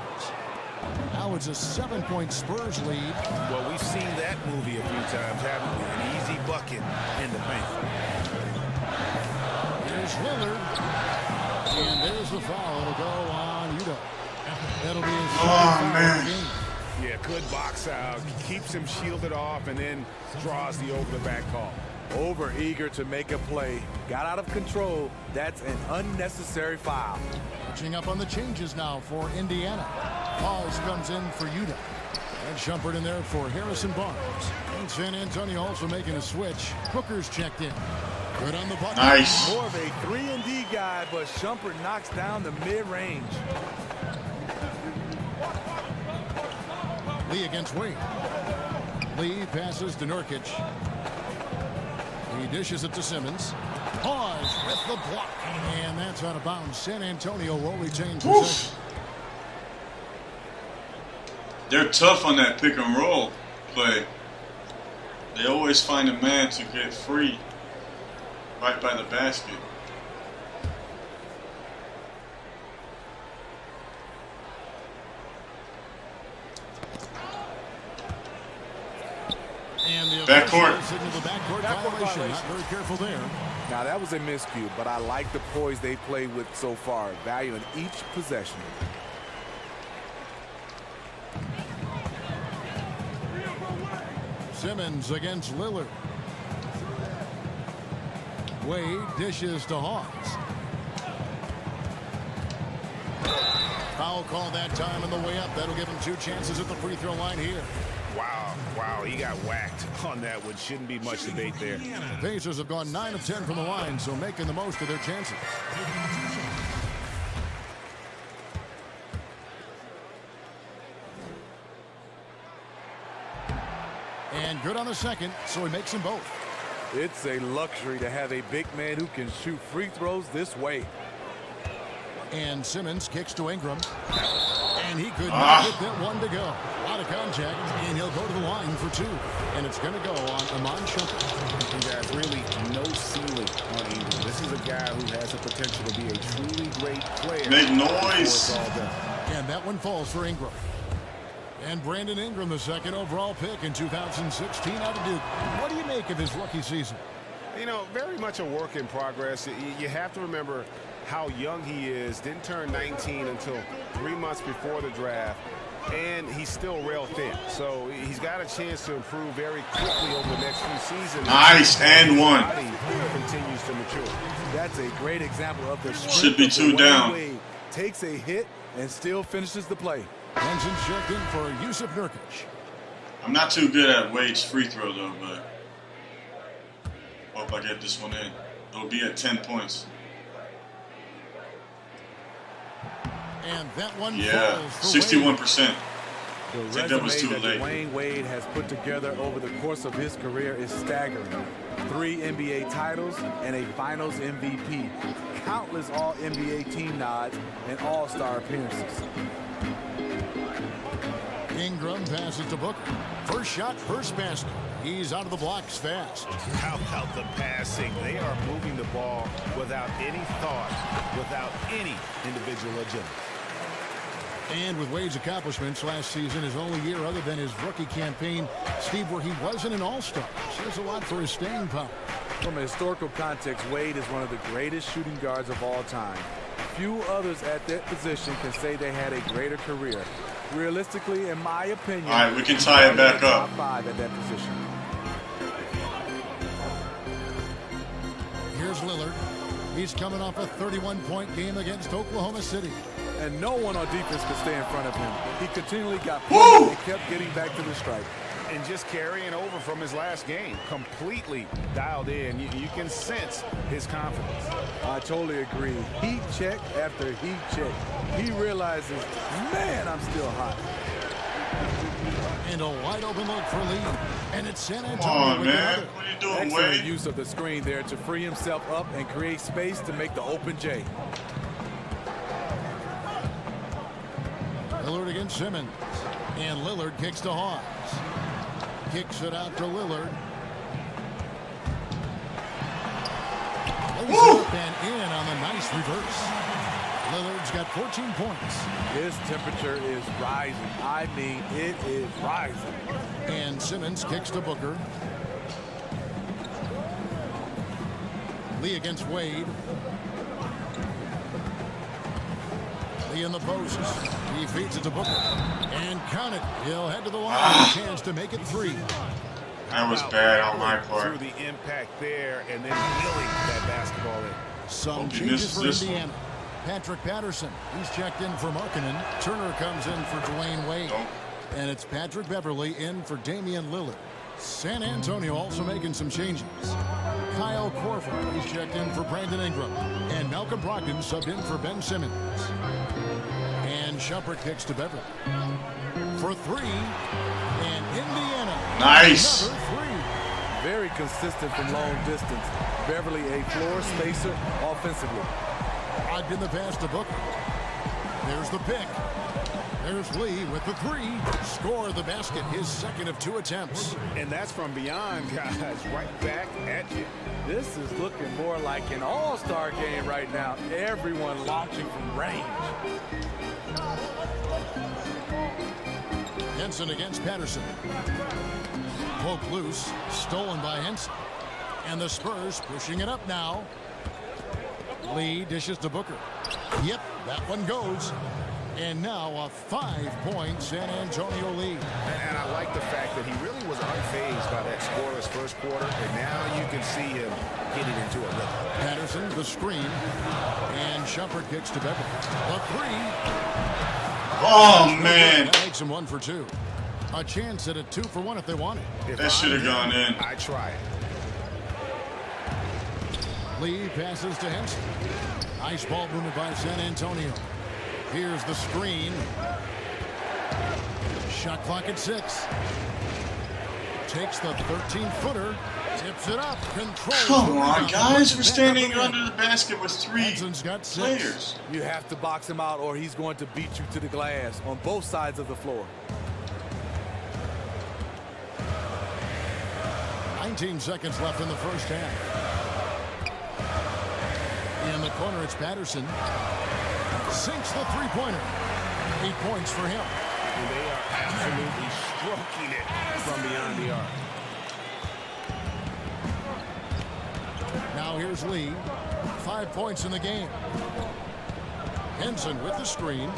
Now it's a 7-point Spurs lead. Well, we've seen that movie a few times, haven't we? An easy bucket in the paint. Here's Lillard. And there's the foul. It'll go on Utah. That'll be his man. game. Yeah, good box out. Keeps him shielded off and then draws the over-the-back call. Over eager to make a play. Got out of control. That's an unnecessary foul. Catching up on the changes now for Indiana. Pause comes in for Utah. And Shumpert in there for Harrison Barnes. And San Antonio also making a switch. Hooker's checked in. Good on the bucket. Nice. More of a 3-and-D guy, but Shumpert knocks down the mid-range. Lee against Wade. Lee passes to Nurkic. He dishes it to Simmons. Pause with the block. And that's out of bounds. San Antonio will retain possession. They're tough on that pick and roll play. They always find a man to get free right by the basket. And the backcourt. Signal the backcourt violation. Not very careful there. Now, that was a miscue, but I like the poise they played with so far, valuing each possession. Simmons against Lillard. Wade dishes to Hawks. Foul call that time on the way up. That'll give him 2 chances at the free throw line here. Wow, he got whacked on that one. Shouldn't be much debate there. The Pacers have gone 9 of 10 from the line, so making the most of their chances. And good on the second, so he makes them both. It's a luxury to have a big man who can shoot free throws this way. And Simmons kicks to Ingram. And he could not get that one to go. Out of contact, and he'll go to the line for 2. And it's going to go on Amon Shumpert. And guys, really no ceiling on Ingram. This is a guy who has the potential to be a truly great player. Make noise. And that one falls for Ingram. And Brandon Ingram, the second overall pick in 2016 out of Duke. What do you make of his rookie season? You know, very much a work in progress. You have to remember how young he is. Didn't turn 19 until 3 months before the draft. And he's still rail thin. So he's got a chance to improve very quickly over the next few seasons. Nice, and one. Continues to mature. That's a great example of the strength Should be of 2 the down. Wade takes a hit and still finishes the play. Hansen checked in for Yusuf Nurkic. I'm not too good at Wade's free throw, though, but hope I get this one in. It'll be at 10 points. And that one Yeah, falls for 61%. The I think that was too resume that late. Dwayne Wade has put together over the course of his career is staggering. 3 NBA titles and a Finals MVP. Countless All-NBA team nods and All-Star appearances. Ingram passes to Booker. First shot, first basket. He's out of the blocks fast. How about the passing? They are moving the ball without any thought, without any individual agenda. And with Wade's accomplishments last season, his only year other than his rookie campaign, Steve, where he wasn't an all-star, says a lot for his staying power. From a historical context, Wade is one of the greatest shooting guards of all time. Few others at that position can say they had a greater career. Realistically, in my opinion, All right, we can tie it back up. top 5 at that position. Here's Lillard. He's coming off a 31-point game against Oklahoma City. And no one on defense could stay in front of him. He continually got Woo! and kept getting back to the stripe. And just carrying over from his last game, completely dialed in. You can sense his confidence. I totally agree. Heat check after heat check. He realizes, man, I'm still hot. And a wide open look for Lee. And it's San Come Antonio on, with man. another. What are you doing, Excellent Wade? use of the screen there to free himself up and create space to make the open J. Lillard against Simmons. And Lillard kicks to Hawes. Kicks it out to Lillard. Lays it up and in on the nice reverse. Lillard's got 14 points. His temperature is rising. I mean, it is rising. And Simmons kicks to Booker. Lee against Wade. Lee in the post. He feeds it to Booker. And count it. He'll head to the line. A chance to make it 3. That was bad on my Through part. the impact there and then wheeling that basketball in. Some Hope you changes missed for this Indiana. Patrick Patterson, he's checked in for Markkanen. Turner comes in for Dwayne Wade. Nope. And it's Patrick Beverly in for Damian Lillard. San Antonio also making some changes. Kyle Korver, he's checked in for Brandon Ingram. And Malcom Brogdon subbed in for Ben Simmons. And Shumpert kicks to Beverly. For 3. And Indiana. Nice. Another 3. Very consistent from long distance. Beverly a floor spacer offensively. I've been the pass to Booker. There's the pick. There's Lee with the 3. Score the basket, his second of 2 attempts. And that's from beyond, guys. Right back at you. This is looking more like an all-star game right now. Everyone launching from range. Henson against Patterson. Poke loose, stolen by Henson. And the Spurs pushing it up now. Lee dishes to Booker. Yep, that one goes. And now a 5-point San Antonio lead. And I like the fact that he really was unfazed by that scoreless first quarter. And now you can see him getting into a rhythm. Patterson, the screen. And Shumpert kicks to Beverly. The 3. Oh, man. That makes him 1 for 2. A chance at a 2 for 1 if they want it. If That should have I'm gone in. I try it. Lee passes to Henson. Nice ball movement by San Antonio. Here's the screen. Shot clock at 6. Takes the 13-footer. Tips it up. Controls. Come on, guys. We're standing under the basket with 3 Henson's got 6. players. You have to box him out or he's going to beat you to the glass on both sides of the floor. 19 seconds left in the first half. In the corner, it's Patterson. Sinks the 3-pointer. 8 points for him. And they are absolutely stroking it from beyond the arc. Now here's Lee. 5 points in the game. Henson with the screen.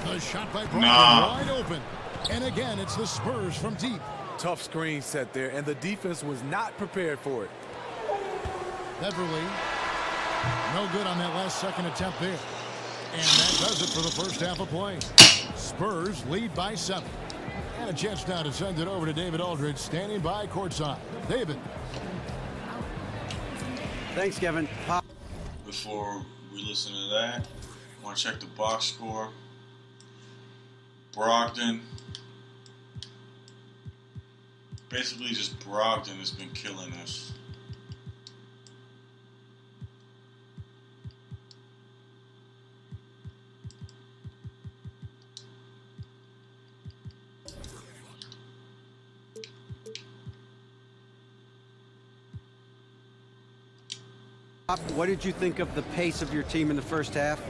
The shot by Brogdon wide open. And again, it's the Spurs from deep. Tough screen set there, and the defense was not prepared for it. Beverly. No good on that last second attempt there. And that does it for the first half of play. Spurs lead by 7. And a chance now to send it over to David Aldridge, standing by courtside. David. Thanks, Kevin. Before we listen to that, I want to check the box score. Brogdon. Basically, just Brogdon has been killing us. What did you think of the pace of your team in the first half?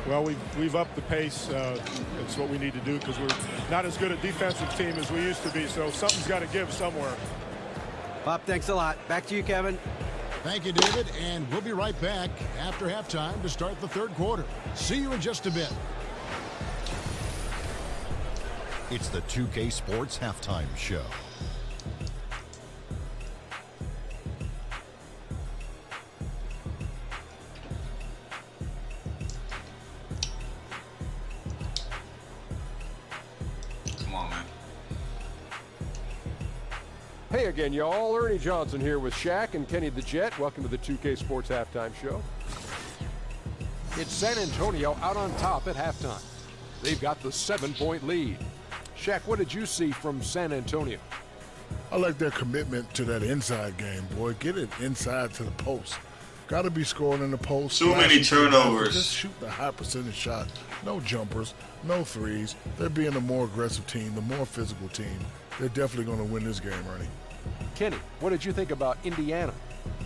Well, we've upped the pace. It's what we need to do because we're not as good a defensive team as we used to be. So something's got to give somewhere. Bob, thanks a lot. Back to you, Kevin. Thank you, David. And we'll be right back after halftime to start the third quarter. See you in just a bit. It's the 2K Sports Halftime Show. Hey again, y'all. Ernie Johnson here with Shaq and Kenny the Jet. Welcome to the 2K Sports Halftime Show. It's San Antonio out on top at halftime. They've got the 7-point lead. Shaq, what did you see from San Antonio? I like their commitment to that inside game, boy. Get it inside to the post. Got to be scoring in the post. Too many turnovers. Just shoot the high percentage shot. No jumpers, no threes. They're being a more aggressive team, the more physical team. They're definitely going to win this game, Ernie. Kenny, what did you think about Indiana?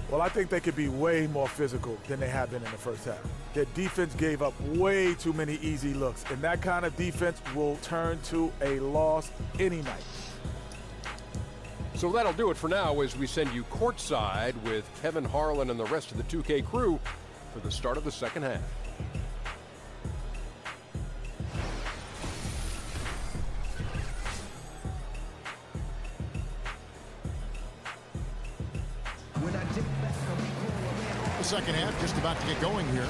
Well, I think they could be way more physical than they have been in the first half. Their defense gave up way too many easy looks, and that kind of defense will turn to a loss any night. So that'll do it for now as we send you courtside with Kevin Harlan and the rest of the 2K crew for the start of the second half. The second half just about to get going here.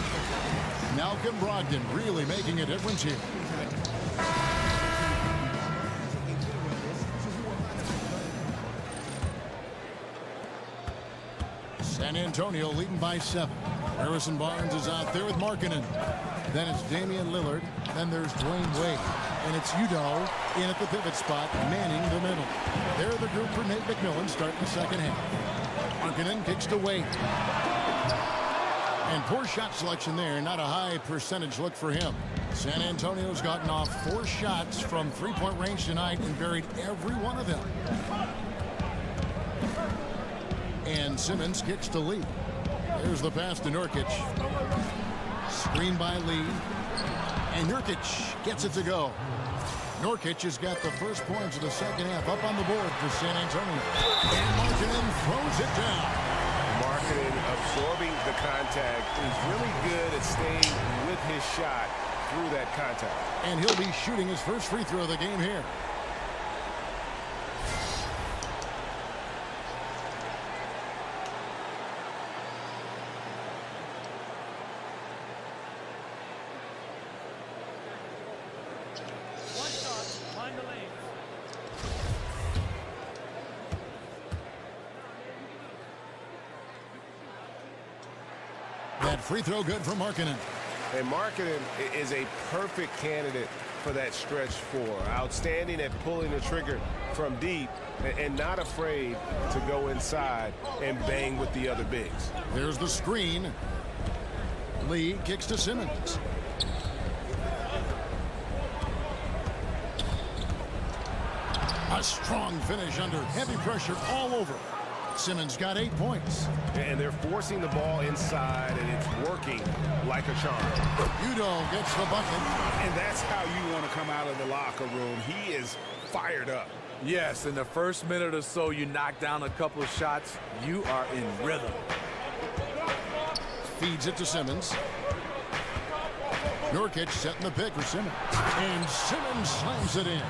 Malcom Brogdon really making a difference here. San Antonio leading by 7. Harrison Barnes is out there with Markkanen. Then it's Damian Lillard. Then there's Dwayne Wade. And it's Udoh in at the pivot spot, manning the middle. They're the group for Nate McMillan starting the second half. Markkanen kicks to Wade. And poor shot selection there. Not a high percentage look for him. San Antonio's gotten off 4 shots from three-point range tonight and buried every one of them. And Simmons kicks to Lee. There's the pass to Nurkic. Screen by Lee. And Nurkic gets it to go. Nurkic has got the first points of the second half up on the board for San Antonio. And Markkanen throws it down. Markkanen absorbing the contact. He's really good at staying with his shot through that contact. And he'll be shooting his first free throw of the game here. That free throw good for Markkanen. And Markkanen is a perfect candidate for that stretch 4. Outstanding at pulling the trigger from deep and not afraid to go inside and bang with the other bigs. There's the screen. Lee kicks to Simmons. A strong finish under heavy pressure all over. Simmons got 8 points. And they're forcing the ball inside, and it's working like a charm. Udoh gets the bucket. And that's how you want to come out of the locker room. He is fired up. Yes, in the first minute or so, you knock down a couple of shots. You are in rhythm. Feeds it to Simmons. Nurkic setting the pick for Simmons. And Simmons slams it in.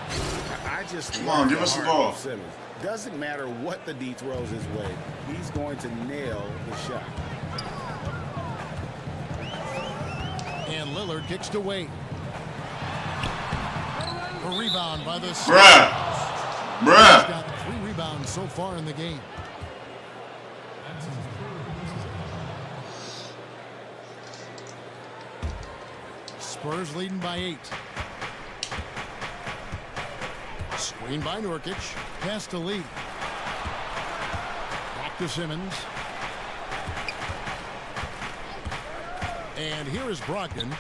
I just come on, give us the ball. Simmons. Doesn't matter what the D throws his way. He's going to nail the shot. And Lillard kicks to Wade. A rebound by the Bruh. He's got 3 rebounds so far in the game. Spurs leading by 8. Screen by Nurkic. Pass to Lee. Back to Simmons. And here is Brogdon.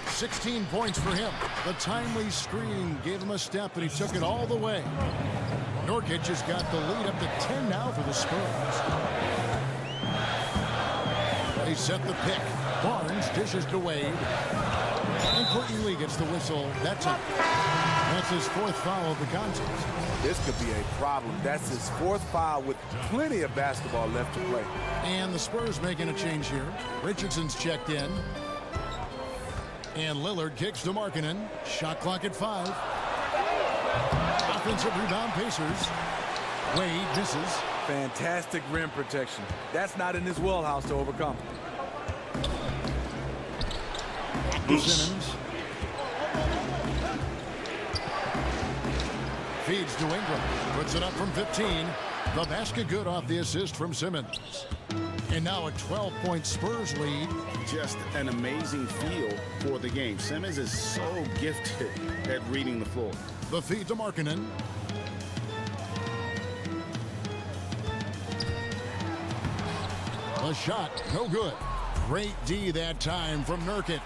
16 points for him. The timely screen gave him a step, and he took it all the way. Nurkic has got the lead up to 10 now for the Spurs. They set the pick. Barnes dishes to Wade. And Courtney Lee gets the whistle. That's his 4th foul of the contest. This could be a problem. That's his 4th foul with plenty of basketball left to play. And the Spurs making a change here. Richardson's checked in. And Lillard kicks to Markkanen. Shot clock at 5. Offensive rebound Pacers. Wade misses. Fantastic rim protection. That's not in his wheelhouse to overcome. Simmons. Feeds to Ingram. Puts it up from 15. The basket good off the assist from Simmons. And now a 12-point Spurs lead. Just an amazing feel for the game. Simmons is so gifted at reading the floor. The feed to Markkanen. The shot, no good. Great D that time from Nurkic.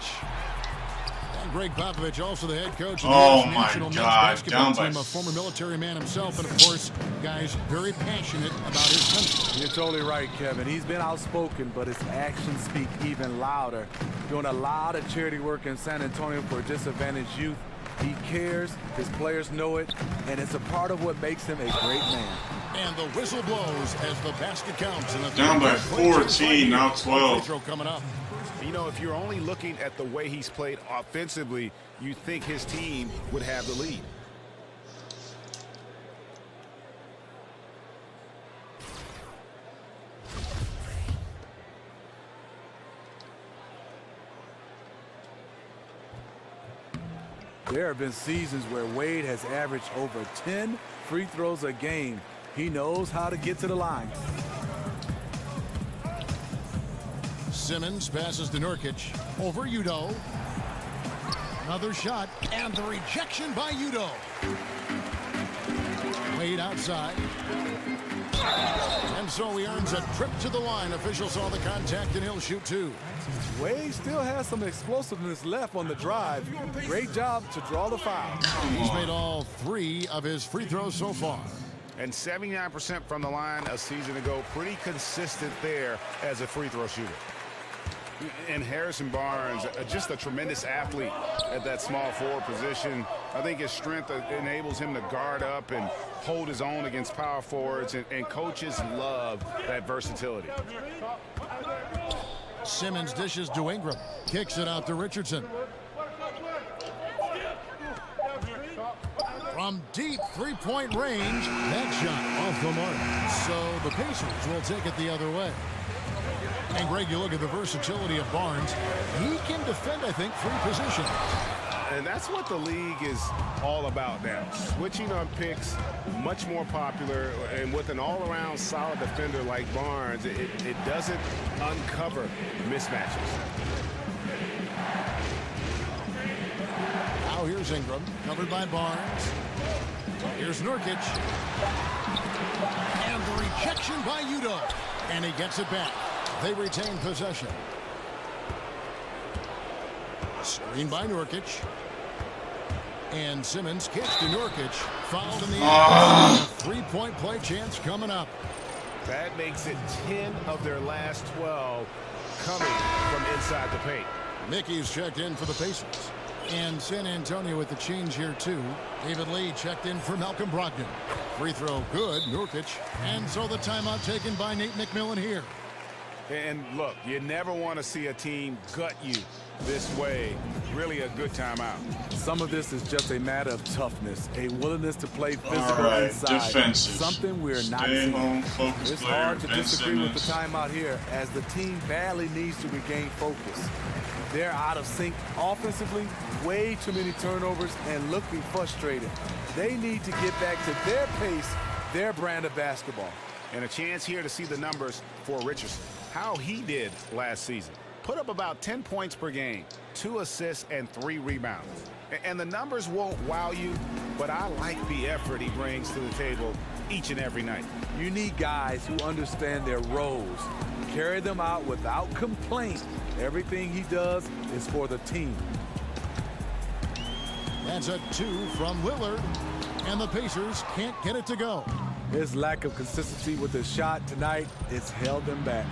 And Greg Popovich, also the head coach of the national men's basketball team, a former military man himself, and of course, guys, very passionate about his country. You're totally right, Kevin. He's been outspoken, but his actions speak even louder. Doing a lot of charity work in San Antonio for disadvantaged youth. He cares, his players know it, and it's a part of what makes him a great man. And the whistle blows as the basket counts. And down by 14, now 12. Throw coming up. You know, if you're only looking at the way he's played offensively, you think his team would have the lead. There have been seasons where Wade has averaged over 10 free throws a game. He knows how to get to the line. Simmons passes to Nurkic. Over Udo. Another shot. And the rejection by Udo. Wade outside. And so he earns a trip to the line. Officials saw the contact and he'll shoot two. Wade still has some explosiveness left on the drive. Great job to draw the foul. He's made all 3 of his free throws so far. And 79% from the line a season ago. Pretty consistent there as a free throw shooter. And Harrison Barnes, just a tremendous athlete at that small forward position. I think his strength enables him to guard up and hold his own against power forwards, and coaches love that versatility. Simmons dishes to Ingram. Kicks it out to Richardson. From deep three-point range, that shot off the mark. So the Pacers will take it the other way. And Greg, you look at the versatility of Barnes. He can defend, I think, 3 positions. And that's what the league is all about now. Switching on picks, much more popular. And with an all-around solid defender like Barnes, it doesn't uncover mismatches. Now here's Ingram, covered by Barnes. Here's Nurkic. And the rejection by Udo. And he gets it back. They retain possession. Screen by Nurkic. And Simmons kicks to Nurkic. Fouled in the act. Three-point play chance coming up. That makes it 10 of their last 12 coming from inside the paint. Mickey's checked in for the Pacers. And San Antonio with the change here, too. David Lee checked in for Malcom Brogdon. Free throw good, Nurkic. And so the timeout taken by Nate McMillan here. And look, you never want to see a team gut you this way. Really a good timeout. Some of this is just a matter of toughness, a willingness to play physical inside. Defensive. Something we're not Stay seeing. home, focus It's player, hard to Ben disagree with the Simmons. timeout here, as the team badly needs to regain focus. They're out of sync offensively, way too many turnovers, and looking frustrated. They need to get back to their pace, their brand of basketball. And a chance here to see the numbers for Richardson. How he did last season. Put up about 10 points per game, 2 assists, and 3 rebounds. And the numbers won't wow you, but I like the effort he brings to the table each and every night. You need guys who understand their roles, carry them out without complaint. Everything he does is for the team. That's a 2 from Lillard, and the Pacers can't get it to go. His lack of consistency with his shot tonight has held them back.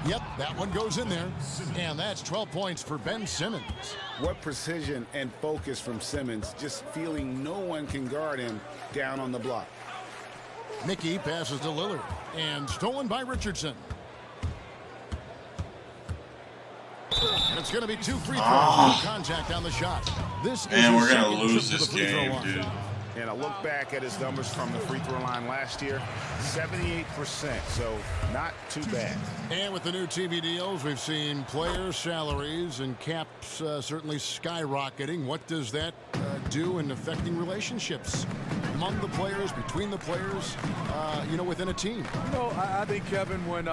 Yep, that one goes in there. And that's 12 points for Ben Simmons. What precision and focus from Simmons, just feeling no one can guard him down on the block. Mickey passes to Lillard, and stolen by Richardson. And it's going to be 2 free throws. No contact on the shot. This is And we're going going to lose this game, dude. And I look back at his numbers from the free throw line last year, 78%, so not too bad. And with the new TV deals, we've seen players' salaries and caps certainly skyrocketing. What does that do in affecting relationships among the players, between the players, within a team? I think, Kevin, when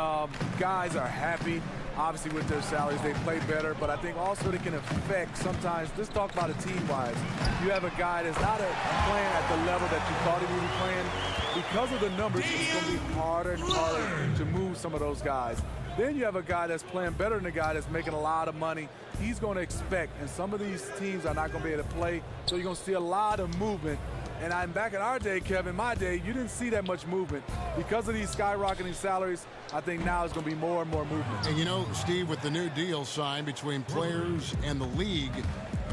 guys are happy, Obviously, with their salaries, they play better, but I think also they can affect sometimes. Let's talk about it team-wise. You have a guy that's not playing at the level that you thought he would be playing. Because of the numbers, it's going to be harder and harder to move some of those guys. Then you have a guy that's playing better than a guy that's making a lot of money. He's going to expect, and some of these teams are not going to be able to play, so you're going to see a lot of movement. And I'm back in our day, Kevin, my day, you didn't see that much movement. Because of these skyrocketing salaries, I think now it's going to be more and more movement. And you know, Steve, with the new deal signed between players and the league,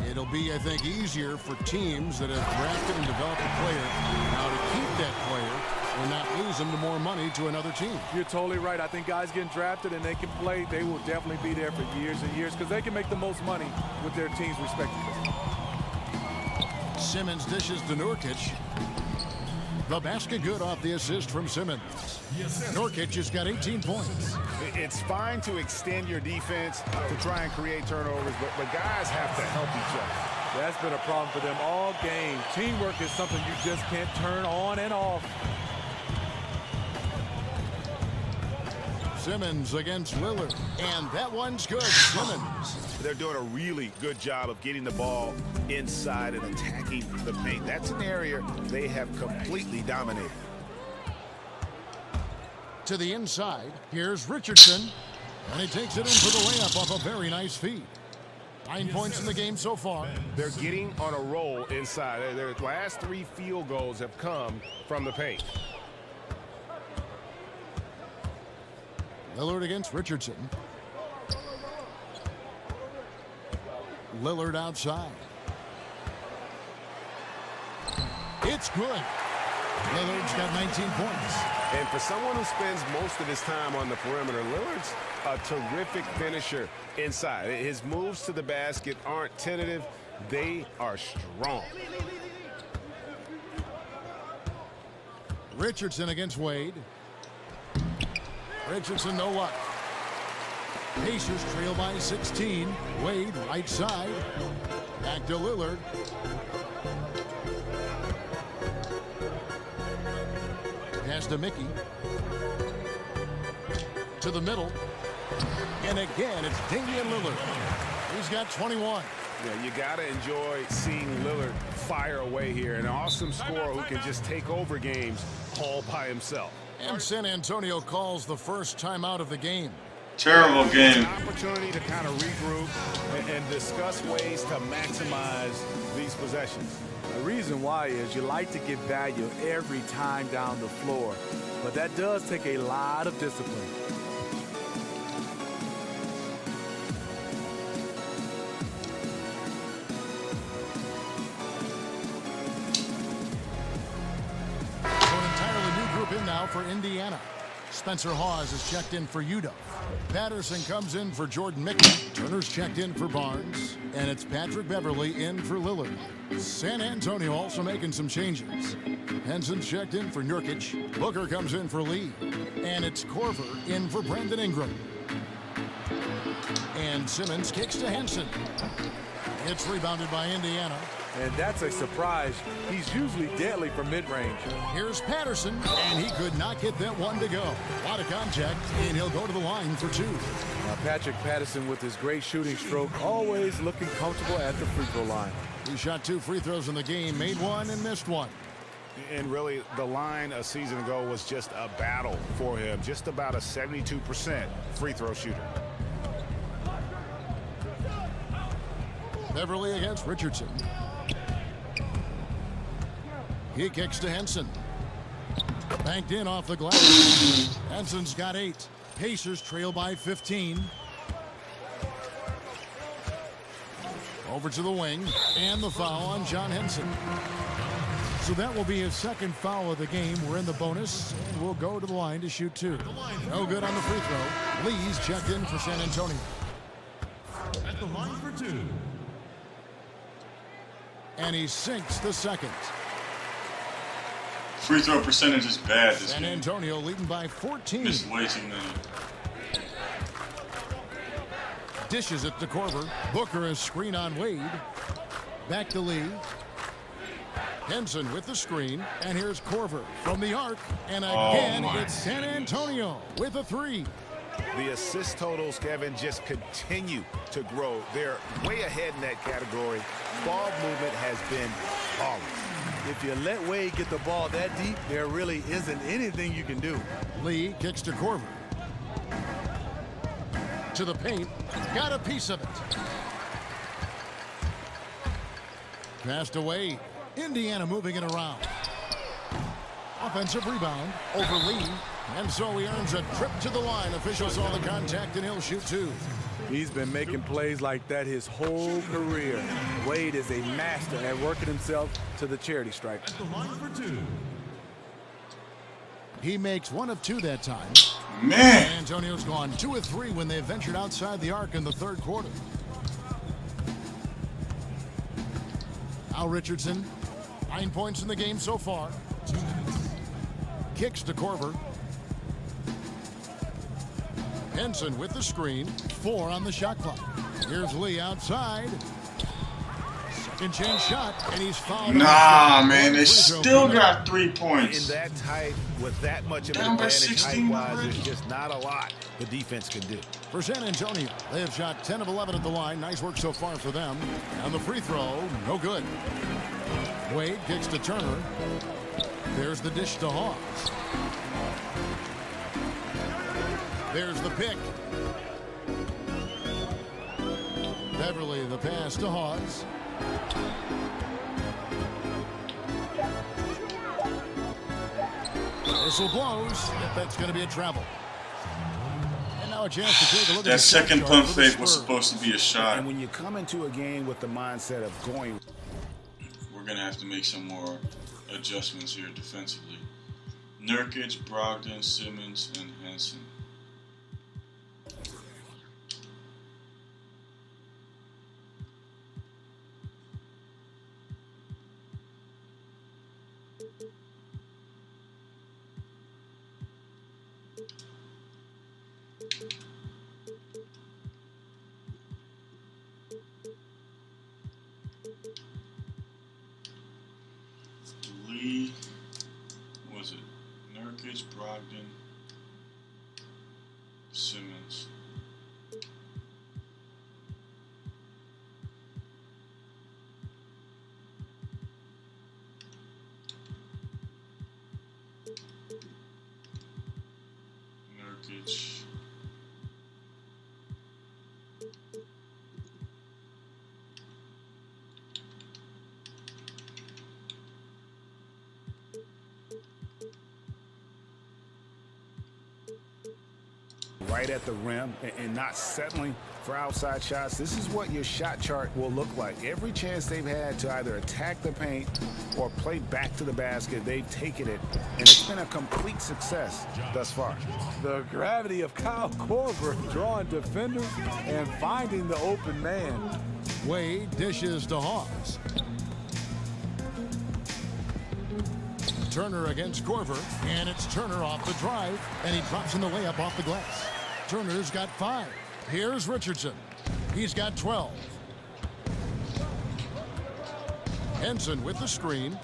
it'll be, I think, easier for teams that have drafted and developed a player now to keep that player and not lose them to more money to another team. You're totally right. I think guys getting drafted and they can play, they will definitely be there for years and years because they can make the most money with their teams respectively. Simmons dishes to Nurkic. The basket good off the assist from Simmons. Nurkic has got 18 points. It's fine to extend your defense to try and create turnovers, but guys have to help each other. That's been a problem for them all game. Teamwork is something you just can't turn on and off. Simmons against Lillard, and that one's good. Simmons. They're doing a really good job of getting the ball inside and attacking the paint. That's an area they have completely dominated. To the inside, here's Richardson, and he takes it in for the layup off a very nice feed. 9 points in the game so far. They're getting on a roll inside. Their last 3 field goals have come from the paint. Lillard against Richardson. Lillard outside. It's good. Lillard's got 19 points. And for someone who spends most of his time on the perimeter, Lillard's a terrific finisher inside. His moves to the basket aren't tentative. They are strong. Richardson against Wade. Richardson, no luck. Pacers trail by 16. Wade, right side. Back to Lillard. Pass to Mickey. To the middle. And again, it's Damian Lillard. He's got 21. Yeah, you got to enjoy seeing Lillard fire away here. An awesome scorer who can just take over games all by himself. And San Antonio calls the first timeout of the game. Terrible game. An opportunity to kind of regroup and discuss ways to maximize these possessions. The reason why is you like to get value every time down the floor, but that does take a lot of discipline. Now for Indiana. Spencer Hawes is checked in for Utah. Patterson comes in for Jordan Mickey. Turner's checked in for Barnes. And it's Patrick Beverly in for Lillard. San Antonio also making some changes. Henson's checked in for Nurkic. Booker comes in for Lee. And it's Korver in for Brandon Ingram. And Simmons kicks to Henson. It's rebounded by Indiana. And that's a surprise. He's usually deadly from mid-range. Here's Patterson, and he could not get that one to go. A lot of contact, and he'll go to the line for 2. Patrick Patterson with his great shooting stroke, always looking comfortable at the free throw line. He shot 2 free throws in the game, made 1 and missed 1. And really, the line a season ago was just a battle for him. Just about a 72% free throw shooter. Beverly against Richardson. He kicks to Henson. Banked in off the glass. Henson's got 8. Pacers trail by 15. Over to the wing. And the foul on John Henson. So that will be his second foul of the game. We're in the bonus. And we'll go to the line to shoot 2. No good on the free throw. Lee's checked in for San Antonio. At the line for 2. And he sinks the second. Free throw percentage is bad this San game. Antonio leading by 14. Missed way too many. Dishes it to Korver. Booker is screen on Wade. Back to Lee. Henson with the screen. And here's Korver from the arc. And again, it's San Antonio with a 3. The assist totals, Kevin, just continue to grow. They're way ahead in that category. Ball movement has been flawless. If you let Wade get the ball that deep, there really isn't anything you can do. Lee kicks to Korver. To the paint. Got a piece of it. Passed away. Indiana moving it around. Offensive rebound over Lee. And so he earns a trip to the line. Officials saw the contact and he'll shoot two. He's been making plays like that his whole career. Wade is a master at working himself to the charity stripe. At the line for two. He makes 1 of 2 that time. Man. Antonio's gone 2 of 3 when they ventured outside the arc in the third quarter. Al Richardson, 9 points in the game so far. Kicks to Korver. Henson with the screen. 4 on the shot clock. Here's Lee outside. Second chance shot, and he's fouled. Nah, man, they still got 3 points. In that tight, with that much of an Down by advantage 16 height-wise, already. there's just not a lot the defense can do. For San Antonio, they have shot 10 of 11 at the line. Nice work so far for them. And the free throw, no good. Wade kicks to Turner. There's the dish to Hawes. There's the pick. Beverly, the pass to Hawes. Whistle blows. That's going to be a travel. And now a chance to take a look at That second pump fake was supposed to be a shot. And when you come into a game with the mindset of going, We're going to have to make some more adjustments here defensively. Nurkic, Brogdon, Simmons, and Henson. Lee, what was it? Nurkic, Brogdon, Simmons. Nurkic. right at the rim and not settling for outside shots. This is what your shot chart will look like. Every chance they've had to either attack the paint or play back to the basket, they've taken it, and it's been a complete success thus far. The gravity of Kyle Korver drawing defenders and finding the open man. Wade dishes to Hawes. Turner against Korver, and it's Turner off the drive, and he drops in the layup off the glass. Turner's got 5. Here's Richardson. He's got 12. Henson with the screen.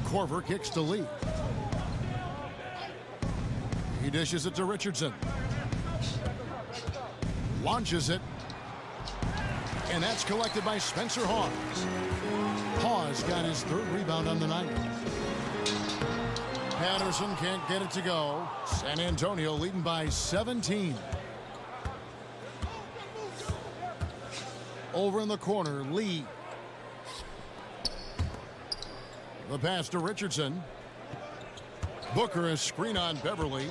Korver kicks to Lee. He dishes it to Richardson. Launches it. And that's collected by Spencer Hawes. Hawes got his 3rd rebound on the night. Patterson can't get it to go. San Antonio leading by 17. Over in the corner, Lee. The pass to Richardson. Booker is screen on Beverly.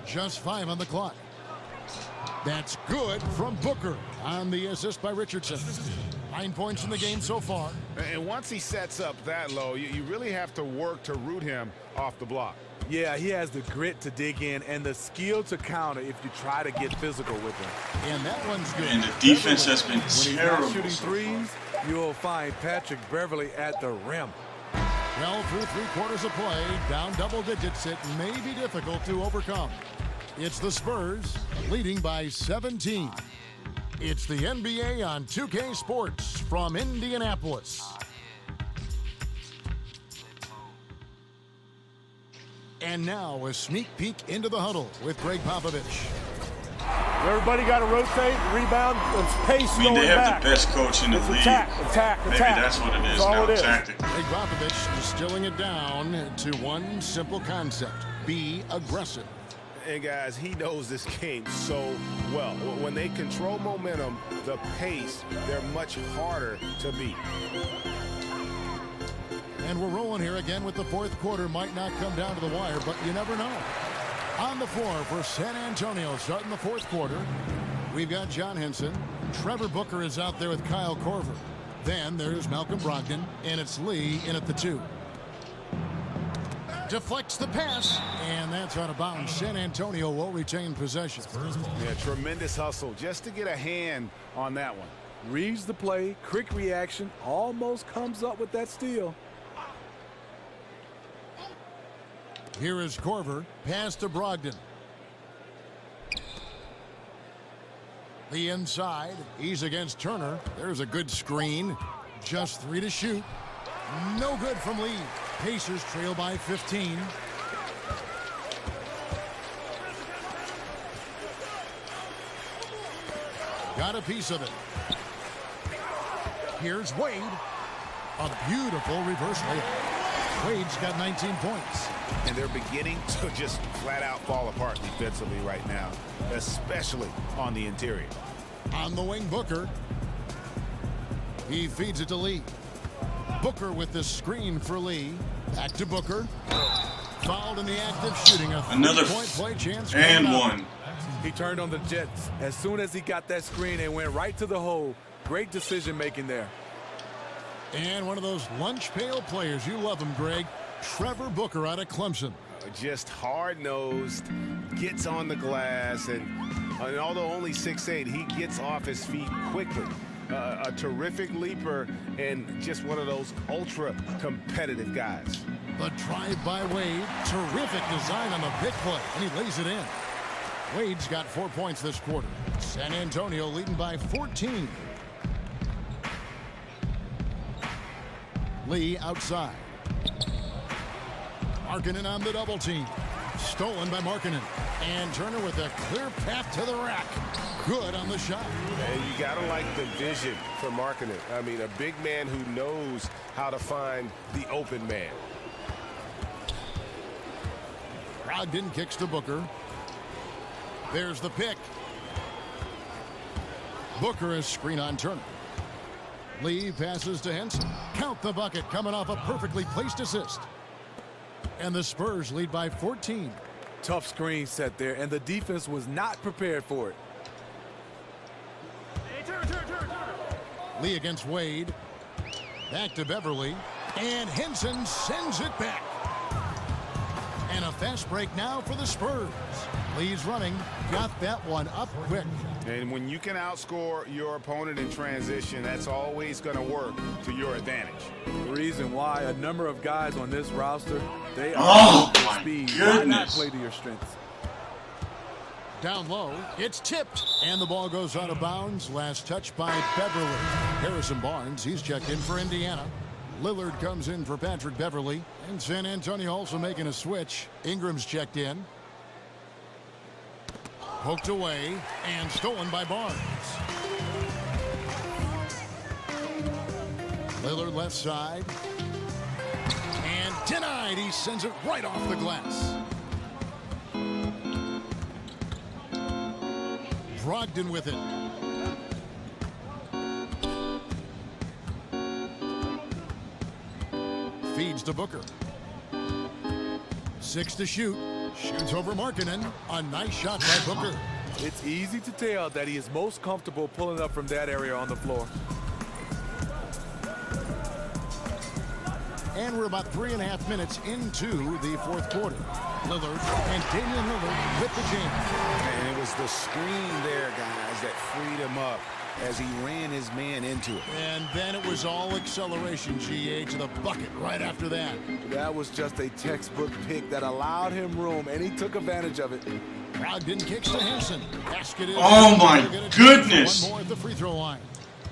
Just 5 on the clock. That's good from Booker on the assist by Richardson. 9 points in the game so far. And once he sets up that low, you really have to work to root him off the block. Yeah, he has the grit to dig in and the skill to counter if you try to get physical with him. And that one's good. And the defense has been When he's terrible. not shooting threes, you'll find Patrick Beverly at the rim. Well, through 3 quarters of play, down double digits, it may be difficult to overcome. It's the Spurs leading by 17. It's the NBA on 2K Sports from Indianapolis. And now a sneak peek into the huddle with Greg Popovich. Everybody got to rotate, rebound, pace I mean, going they have back. the best coach in the league. Attack. Maybe that's what it is now, tactically. Greg Popovich distilling it down to one simple concept. Be aggressive. And guys, he knows this game so well. When they control momentum, the pace, they're much harder to beat. And we're rolling here again with the fourth quarter. Might not come down to the wire, but you never know. On the floor for San Antonio starting the fourth quarter, we've got John Henson. Trevor Booker is out there with Kyle Korver. Then there's Malcom Brogdon, and it's Lee in at the 2. Deflects the pass, and that's out of bounds. San Antonio will retain possession. Yeah, tremendous hustle just to get a hand on that one. Reads the play, quick reaction, almost comes up with that steal. Here is Korver, pass to Brogdon. The inside, he's against Turner. There's a good screen. Just 3 to shoot. No good from Lee. Pacers trail by 15. Got a piece of it. Here's Wade. A beautiful reverse layup. Wade's got 19 points. And they're beginning to just flat out fall apart defensively right now, especially on the interior. On the wing, Booker. He feeds it to Lee. Booker with the screen for Lee. Back to Booker. Fouled in the act of shooting. Another point play chance. And one. He turned on the Jets. As soon as he got that screen and went right to the hole. Great decision making there. And one of those lunch pail players. You love him, Greg. Trevor Booker out of Clemson. Just hard-nosed, gets on the glass, and although only 6'8", he gets off his feet quickly. A terrific leaper and just one of those ultra-competitive guys. The drive by Wade. Terrific design on the pick play, and he lays it in. Wade's got 4 points this quarter. San Antonio leading by 14. Lee outside. Markkanen on the double team. Stolen by Markkanen. And Turner with a clear path to the rack. Good on the shot. And you got to like the vision for Markkanen. I mean, a big man who knows how to find the open man. Brogdon kicks to Booker. There's the pick. Booker is screen on Turner. Lee passes to Henson. Count the bucket coming off a perfectly placed assist. And the Spurs lead by 14. Tough screen set there, and the defense was not prepared for it. Lee against Wade. Back to Beverly. And Henson sends it back. And a fast break now for the Spurs. Lee's running. Got that one up quick. And when you can outscore your opponent in transition, that's always going to work to your advantage. The reason why a number of guys on this roster, they are at speed. Why not play to your strengths? Down low, it's tipped, and the ball goes out of bounds. Last touch by Beverly. Harrison Barnes, he's checked in for Indiana. Lillard comes in for Patrick Beverly, and San Antonio also making a switch. Ingram's checked in. Poked away and stolen by Barnes. Lillard left side. And denied. He sends it right off the glass. Brogdon with it. Feeds to Booker. 6 to shoot. Shoots over Markkanen. A nice shot by Booker. It's easy to tell that he is most comfortable pulling up from that area on the floor. And we're about 3.5 minutes into the fourth quarter. Lillard and Damian Lillard with the jam. And it was the screen there, guys, that freed him up as he ran his man into it. And then it was all acceleration, GA, to the bucket right after that. That was just a textbook pick that allowed him room, and he took advantage of it. Brogdon kicks to Henson. Basket is oh my goodness! One more at the free throw line.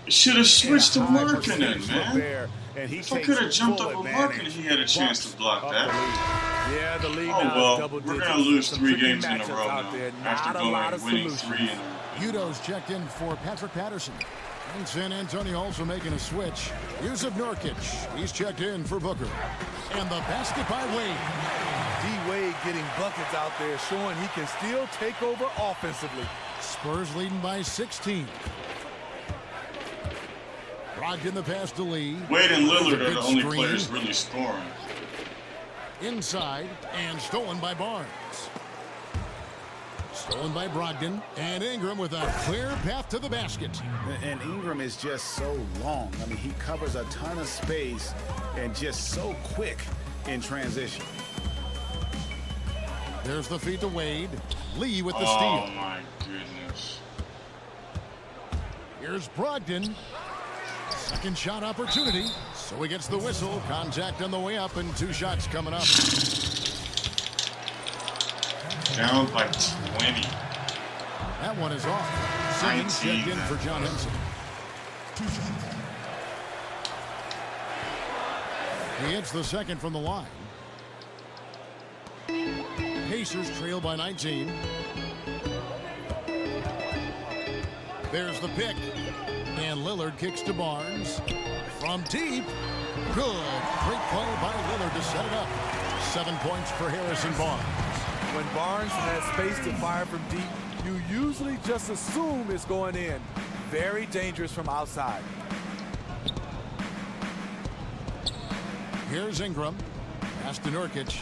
Should have switched to High Markkanen, percentage look man. there, and he If I takes could have jumped full up with advantage. Markkanen, he had a chance to block Up that. the lead. Yeah, the lead Oh now is well, double we're digits. gonna lose Some 3 tricky games in a matchups row out now. there. After Not a lot of winning solutions. 3 in a row. Udo's checked in for Patrick Patterson. And San Antonio also making a switch. Yusuf Nurkic. He's checked in for Booker. And the basket by Wade. D-Wade getting buckets out there, showing he can still take over offensively. Spurs leading by 16. Brogdon the pass to Lee. Wade and Lillard are Good the only screen. players really scoring. Inside and stolen by Barnes. Stolen by Brogdon, and Ingram with a clear path to the basket. And Ingram is just so long. I mean, he covers a ton of space and just so quick in transition. There's the feed to Wade. Lee with the Oh steal. my goodness. Here's Brogdon. Second shot opportunity. So he gets the whistle. Contact on the way up, and 2 shots coming up. Down by 20. That one is off. Simmons checked in for John Henson. He hits the second from the line. Pacers trail by 19. There's the pick. And Lillard kicks to Barnes. From deep. Good. Great play by Lillard to set it up. 7 points for Harrison Barnes. When Barnes has space to fire from deep, you usually just assume it's going in. Very dangerous from outside. Here's Ingram. Pass to Nurkic.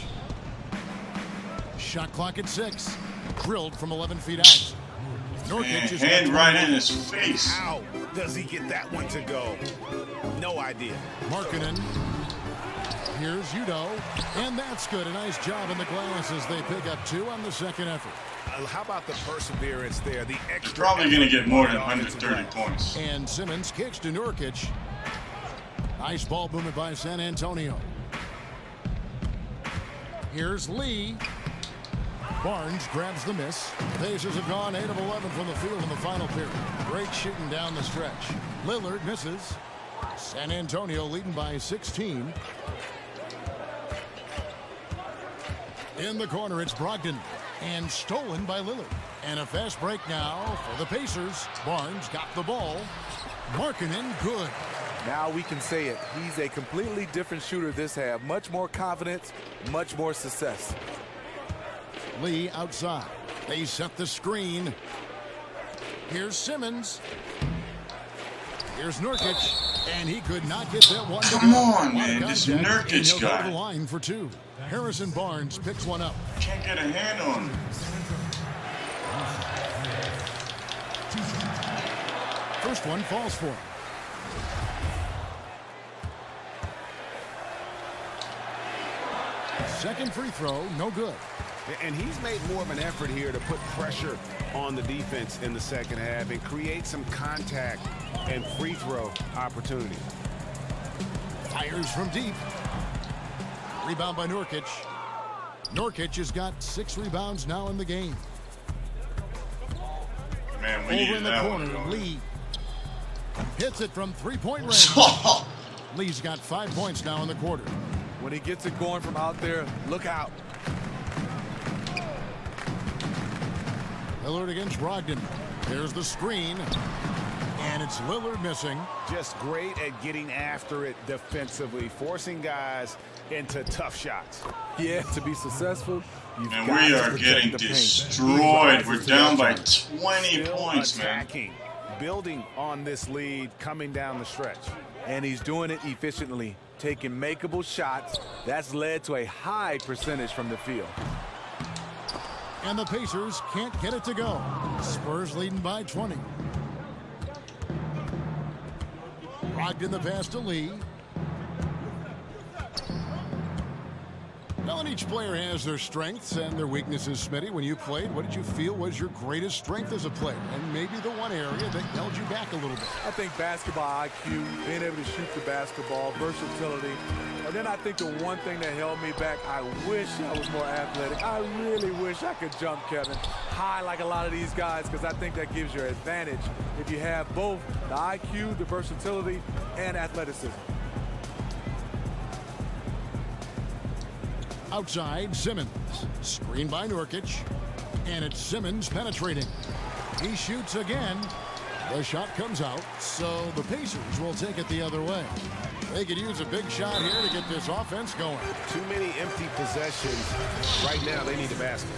Shot clock at 6. Drilled from 11 feet out. Nurkic is hand right in his face. How does he get that one to go? No idea. Markkanen. Here's Udo. And that's good. A nice job in the glass as they pick up 2 on the second effort. How about the perseverance there? The extra. Probably going to get more than 130 points. And Simmons kicks to Nurkic. Nice ball movement by San Antonio. Here's Lee. Barnes grabs the miss. Pacers have gone 8 of 11 from the field in the final period. Great shooting down the stretch. Lillard misses. San Antonio leading by 16. In the corner, it's Brogdon. And stolen by Lillard. And a fast break now for the Pacers. Barnes got the ball. Markkanen good. Now we can say it. He's a completely different shooter this half. Much more confidence, much more success. Lee outside. They set the screen. Here's Simmons. Here's Nurkic. And he could not get that one. Come on, man. This Nurkic Go to guy. the line for 2. Harrison Barnes picks one up. Can't get a hand on him. First one falls for him. Second free throw, no good. And he's made more of an effort here to put pressure on the defense in the second half and create some contact and free throw opportunity. Fires from deep. Rebound by Nurkic. Nurkic has got 6 rebounds now in the game. Man, we Over needed in the that corner, one. Lee hits it from 3-point range. Lee's got 5 points now in the quarter. When he gets it going from out there, look out. Lillard against Brogdon. There's the screen. And it's Lillard missing. Just great at getting after it defensively, forcing guys into tough shots. Yeah, to be successful, you've And got we to are protect getting the paint. destroyed. We're Rises to down that by challenge. 20 Still points, man. attacking, building on this lead, coming down the stretch. And he's doing it efficiently, taking makeable shots. That's led to a high percentage from the field. And the Pacers can't get it to go. Spurs leading by 20. Brogdon the pass to Lee. And each player has their strengths and their weaknesses, Smitty. When you played, what did you feel was your greatest strength as a player? And maybe the one area that held you back a little bit. I think basketball IQ, being able to shoot the basketball, versatility. And then I think the one thing that held me back, I wish I was more athletic. I really wish I could jump, Kevin, high like a lot of these guys, because I think that gives you an advantage if you have both the IQ, the versatility, and athleticism. Outside, Simmons. Screen by Nurkic. And it's Simmons penetrating. He shoots again. The shot comes out, so the Pacers will take it the other way. They could use a big shot here to get this offense going. Too many empty possessions. Right now, they need the basket.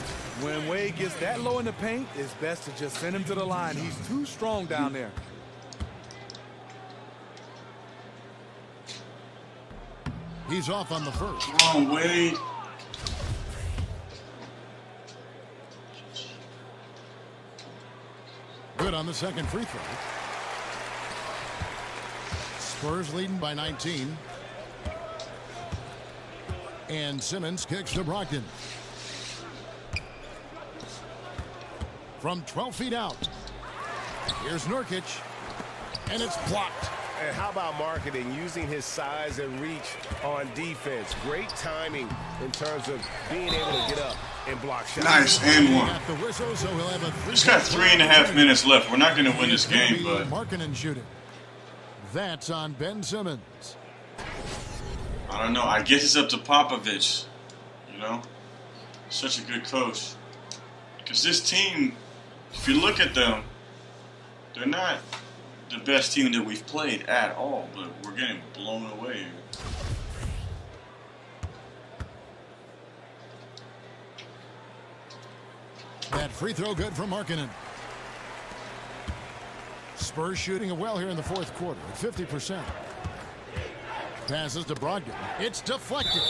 When Wade gets that low in the paint, it's best to just send him to the line. He's too strong down there. He's off on the first. Come on, Wade. Good on the second free throw. Spurs leading by 19. And Simmons kicks to Brogdon. From 12 feet out. Here's Nurkic. And it's blocked. And how about marketing, using his size and reach on defense? Great timing in terms of being able to get up and block shots. Nice, and one. Just got 3.5 minutes left. We're not going to win this game, but marking and shooting. That's on Ben Simmons. I don't know. I guess it's up to Popovich. You know, such a good coach. Because this team, if you look at them, they're not the best team that we've played at all, but we're getting blown away here. That free throw good for Markkanen. Spurs shooting it well here in the fourth quarter at 50%. Passes to Brogdon. It's deflected.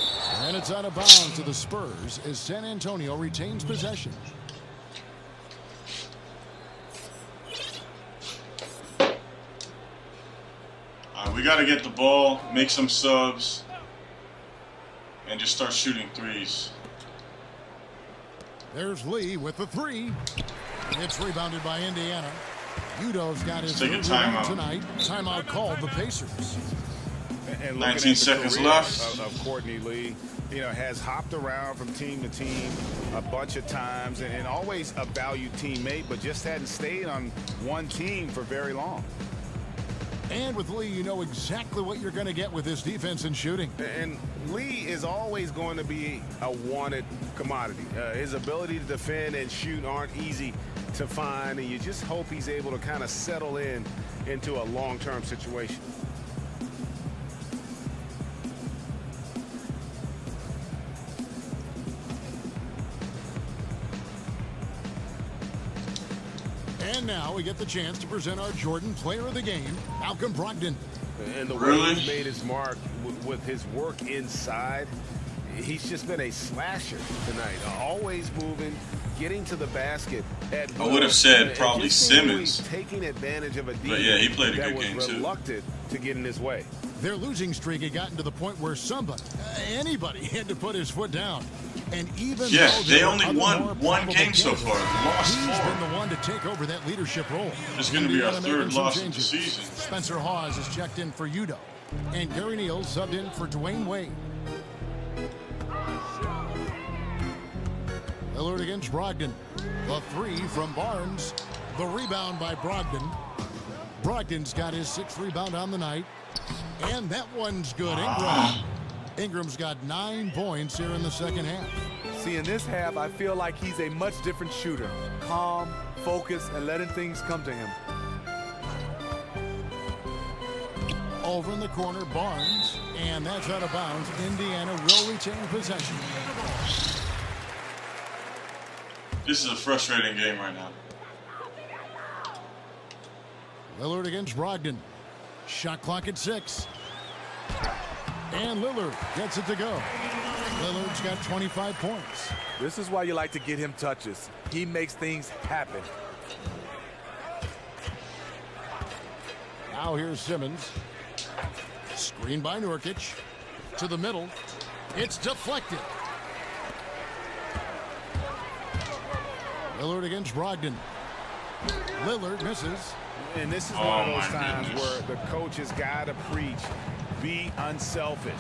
And it's out of bounds to the Spurs as San Antonio retains possession. We got to get the ball, make some subs, and just start shooting threes. There's Lee with the three. It's rebounded by Indiana. Udo's got his third rebound tonight. Timeout called the Pacers. And 19 seconds left. Of Courtney Lee, you know, has hopped around from team to team a bunch of times and always a valued teammate, but just hadn't stayed on one team for very long. And with Lee, you know exactly what you're going to get with this defense and shooting. And Lee is always going to be a wanted commodity. His ability to defend and shoot aren't easy to find, and you just hope he's able to kind of settle into a long-term situation. And now we get the chance to present our Jordan Player of the Game, Malcom Brogdon. And the way he's made his mark with his work inside, he's just been a slasher tonight. Always moving, getting to the basket. I would have said probably Simmons. Taking advantage of a defense, but yeah, he played a good game too. Reluctant to get in his way. Their losing streak had gotten to the point where anybody had to put his foot down. And even though they only won one game so far, lost 4. He's been the one to take over that leadership role. It's going to be our third loss of the season. Spencer Hawes is checked in for Udo, and Gary Neal subbed in for Dwayne Wade. Lillard against Brogdon. The three from Barnes. The rebound by Brogdon. Brogdon's got his 6th rebound on the night. And that one's good. Ingram's got 9 points here in the second half. See, in this half, I feel like he's a much different shooter. Calm, focused, and letting things come to him. Over in the corner, Barnes. And that's out of bounds. Indiana will retain possession. This is a frustrating game right now. Lillard against Brogdon. Shot clock at 6. And Lillard gets it to go. Lillard's got 25 points. This is why you like to get him touches. He makes things happen. Now here's Simmons. Screen by Nurkic. To the middle. It's deflected. Lillard against Brogdon. Lillard misses. And this is one of those times where the coach has got to preach, be unselfish.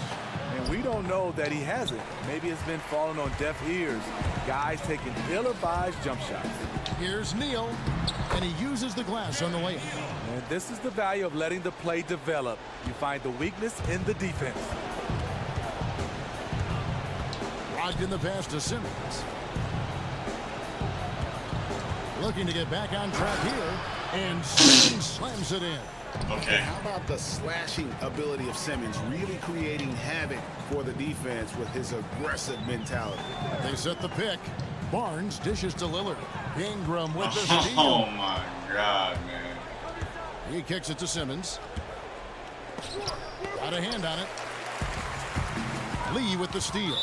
And we don't know that he hasn't. Maybe it's been falling on deaf ears. Guys taking ill-advised jump shots. Here's Neal, and he uses the glass on the layup. And this is the value of letting the play develop. You find the weakness in the defense. Brogdon the pass to Simmons. Looking to get back on track here, and Simmons slams it in. Okay. How about the slashing ability of Simmons, really creating havoc for the defense with his aggressive mentality? They set the pick. Barnes dishes to Lillard. Ingram with the steal. Oh my God, man. He kicks it to Simmons. Got a hand on it. Lee with the steal.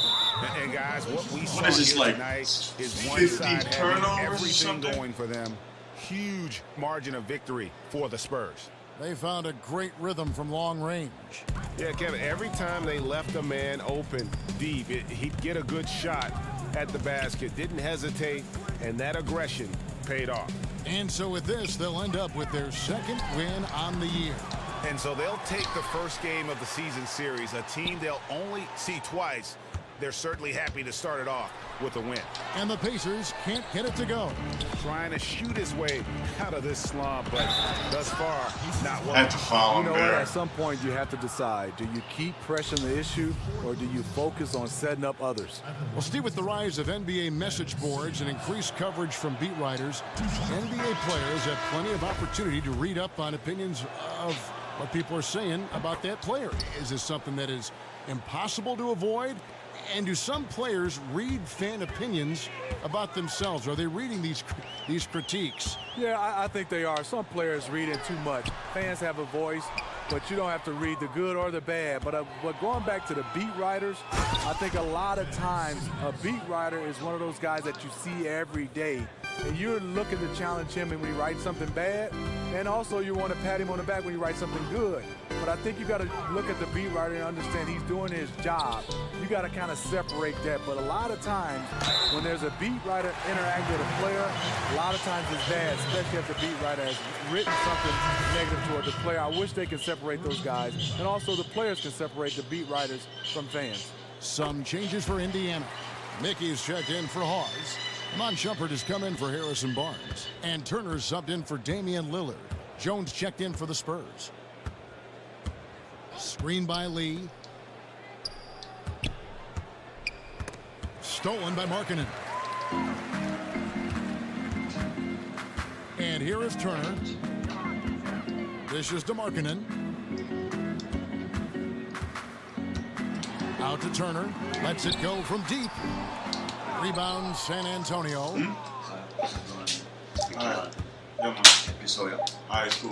And guys, what we saw is this, here like, tonight is one 50 side turnovers or having everything something? going for them. Huge margin of victory for the Spurs. They found a great rhythm from long range. Yeah, Kevin, every time they left a man open deep, he'd get a good shot at the basket, didn't hesitate, and that aggression paid off. And so with this, they'll end up with their second win on the year. And so they'll take the first game of the season series, a team they'll only see twice. They're certainly happy to start it off with a win. And the Pacers can't get it to go. Trying to shoot his way out of this slump, but thus far, not working. Had to foul him You know what? there. At some point, you have to decide. Do you keep pressing the issue, or do you focus on setting up others? Well, Steve, with the rise of NBA message boards and increased coverage from beat writers, NBA players have plenty of opportunity to read up on opinions of what people are saying about that player. Is this something that is impossible to avoid? And do some players read fan opinions about themselves? Are they reading these critiques? Yeah, I think they are. Some players read in too much. Fans have a voice, but you don't have to read the good or the bad. But going back to the beat writers, I think a lot of times a beat writer is one of those guys that you see every day. And you're looking to challenge him when he writes something bad. And also you want to pat him on the back when he writes something good. But I think you got to look at the beat writer and understand he's doing his job. You got to kind of separate that. But a lot of times when there's a beat writer interacting with a player, a lot of times it's bad, especially if the beat writer has written something negative toward the player. I wish they could separate those guys. And also the players can separate the beat writers from fans. Some changes for Indiana. Mickey's checked in for Hawes. Mon Shumpert has come in for Harrison Barnes. And Turner subbed in for Damian Lillard. Jones checked in for the Spurs. Screen by Lee. Stolen by Markkanen. And here is Turner. This is to Markkanen. Out to Turner. Lets it go from deep. Rebound, San Antonio. All right. All right, cool.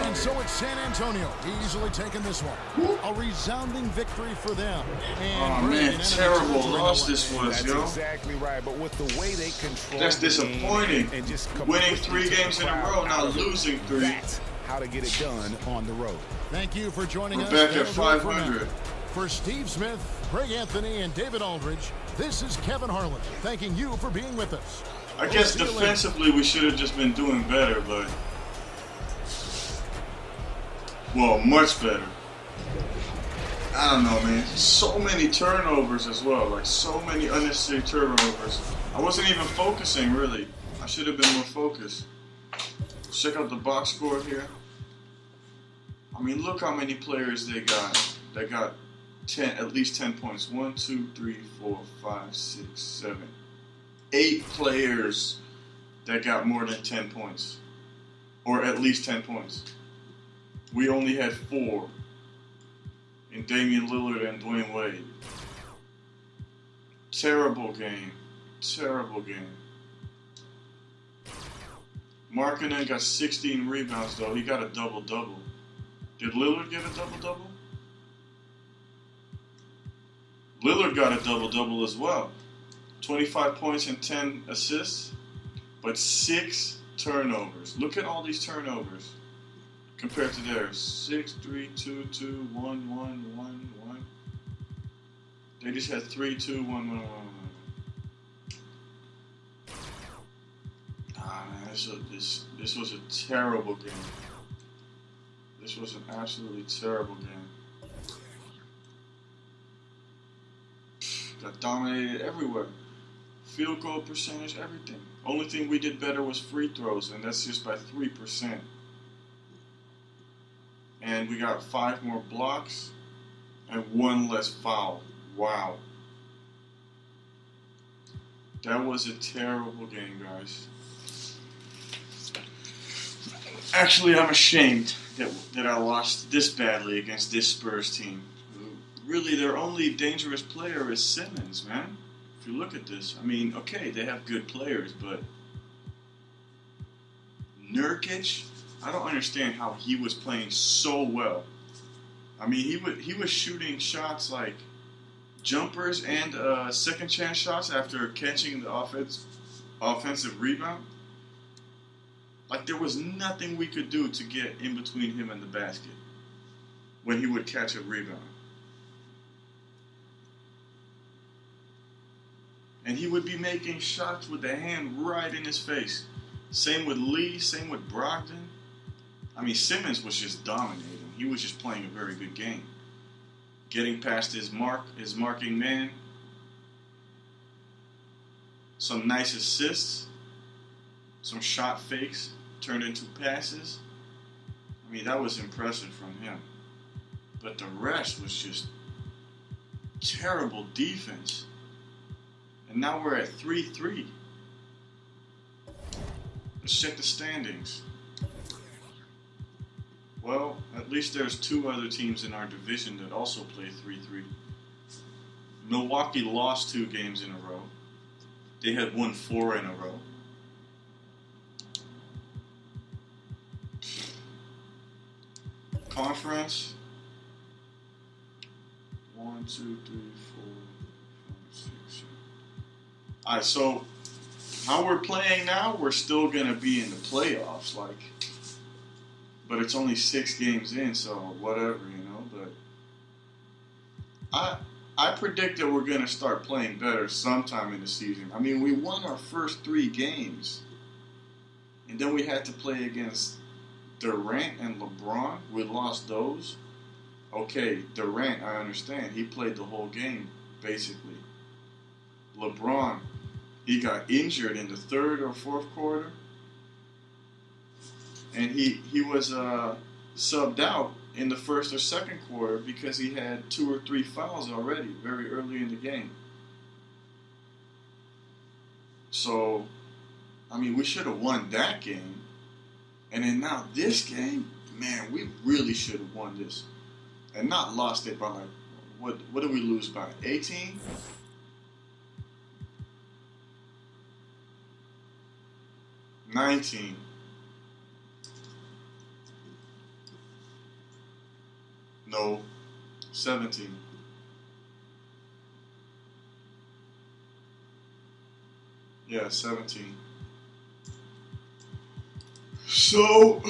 And so it's San Antonio easily taking this one. A resounding victory for them. And oh man, terrible loss this was, That's yo. exactly right. But with the way they control, that's disappointing. And just winning 3 games in a row, not losing 3. That's how to get it done on the road. Thank you for joining us. We're back at 500. For Steve Smith, Greg Anthony, and David Aldridge, this is Kevin Harlan thanking you for being with us. I guess defensively we should have just been doing better, but well, much better. I don't know, man. So many turnovers as well, like so many unnecessary turnovers. I wasn't even focusing really. I should have been more focused. Check out the box score here. I mean, look how many players they got. They got 10, at least 10 points. 1, 2, 3, 4, 5, 6, 7, 8 players that got more than 10 points, or at least 10 points. We only had 4 in Damian Lillard and Dwayne Wade. Terrible game. Terrible game. Markkanen got 16 rebounds, though. He got a double-double. Did Lillard get a double-double? Lillard got a double-double as well. 25 points and 10 assists, but 6 turnovers. Look at all these turnovers compared to theirs. 6, 3, 2, 2, 1, 1, 1, 1. They just had 3, 2, 1, 1, 1, 1. Man, this was a terrible game. This was an absolutely terrible game. Got dominated everywhere. Field goal percentage, everything. Only thing we did better was free throws, and that's just by 3%. And we got 5 more blocks and 1 less foul. Wow. That was a terrible game, guys. Actually, I'm ashamed that I lost this badly against this Spurs team. Really, their only dangerous player is Simmons, man. If you look at this, I mean, okay, they have good players, but Nurkic, I don't understand how he was playing so well. I mean, he was shooting shots like jumpers and second chance shots after catching the offensive rebound. Like there was nothing we could do to get in between him and the basket when he would catch a rebound. And he would be making shots with the hand right in his face. Same with Lee, same with Brogdon. I mean, Simmons was just dominating. He was just playing a very good game. Getting past his marking man. Some nice assists. Some shot fakes turned into passes. I mean, that was impressive from him. But the rest was just terrible defense. And now we're at 3-3. Let's check the standings. Well, at least there's 2 other teams in our division that also play 3-3. Milwaukee lost 2 games in a row. They had won 4 in a row. Conference. 1, 2, 3, 4, 5, 6, 7. Alright, so how we're playing now, we're still gonna be in the playoffs, but it's only 6 games in, so whatever, But I predict that we're gonna start playing better sometime in the season. I mean, we won our first 3 games, and then we had to play against Durant and LeBron. We lost those. Okay, Durant, I understand. He played the whole game, basically. LeBron, he got injured in the 3rd or 4th quarter. And he was subbed out in the 1st or 2nd quarter because he had 2 or 3 fouls already very early in the game. So, I mean, we should have won that game. And then now this game, man, we really should have won this. And not lost it by what did we lose by? 18? $19. No, 17. Yeah, 17. So,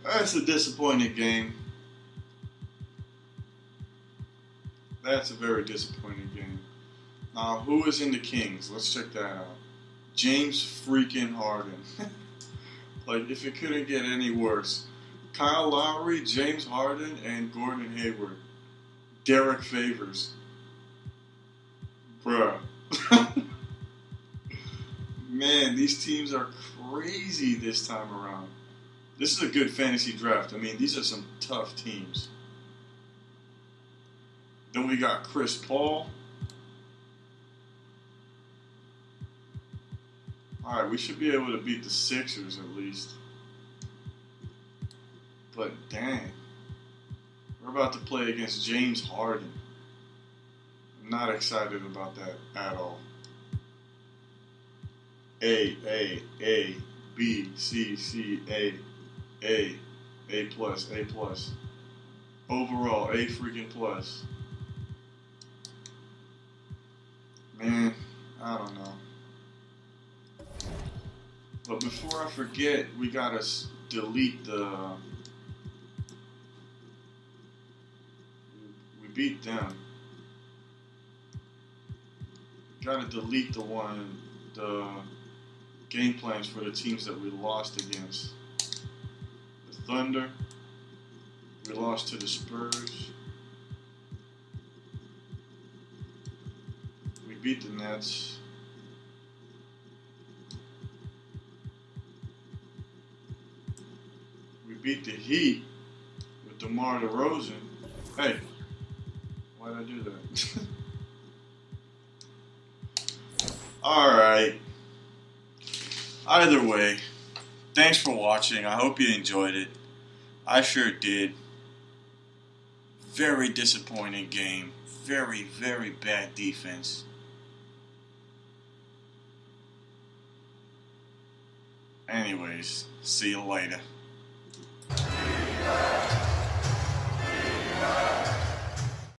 that's a disappointing game. That's a very disappointing game. Now, who is in the Kings? Let's check that out. James freaking Harden. Like, if it couldn't get any worse. Kyle Lowry, James Harden, and Gordon Hayward. Derek Favors. Bruh. Man, these teams are crazy this time around. This is a good fantasy draft. I mean, these are some tough teams. Then we got Chris Paul. Alright, we should be able to beat the Sixers at least. But dang. We're about to play against James Harden. I'm not excited about that at all. A, B, C, A plus. Overall, A freaking plus. Man, I don't know. But before I forget, we gotta delete the... We beat them. Gotta delete the game plans for the teams that we lost against. The Thunder. We lost to the Spurs. We beat the Nets. We beat the Heat with DeMar DeRozan. Hey, why did I do that? Alright. Either way, thanks for watching. I hope you enjoyed it. I sure did. Very disappointing game. Very, very bad defense. Anyways, see you later.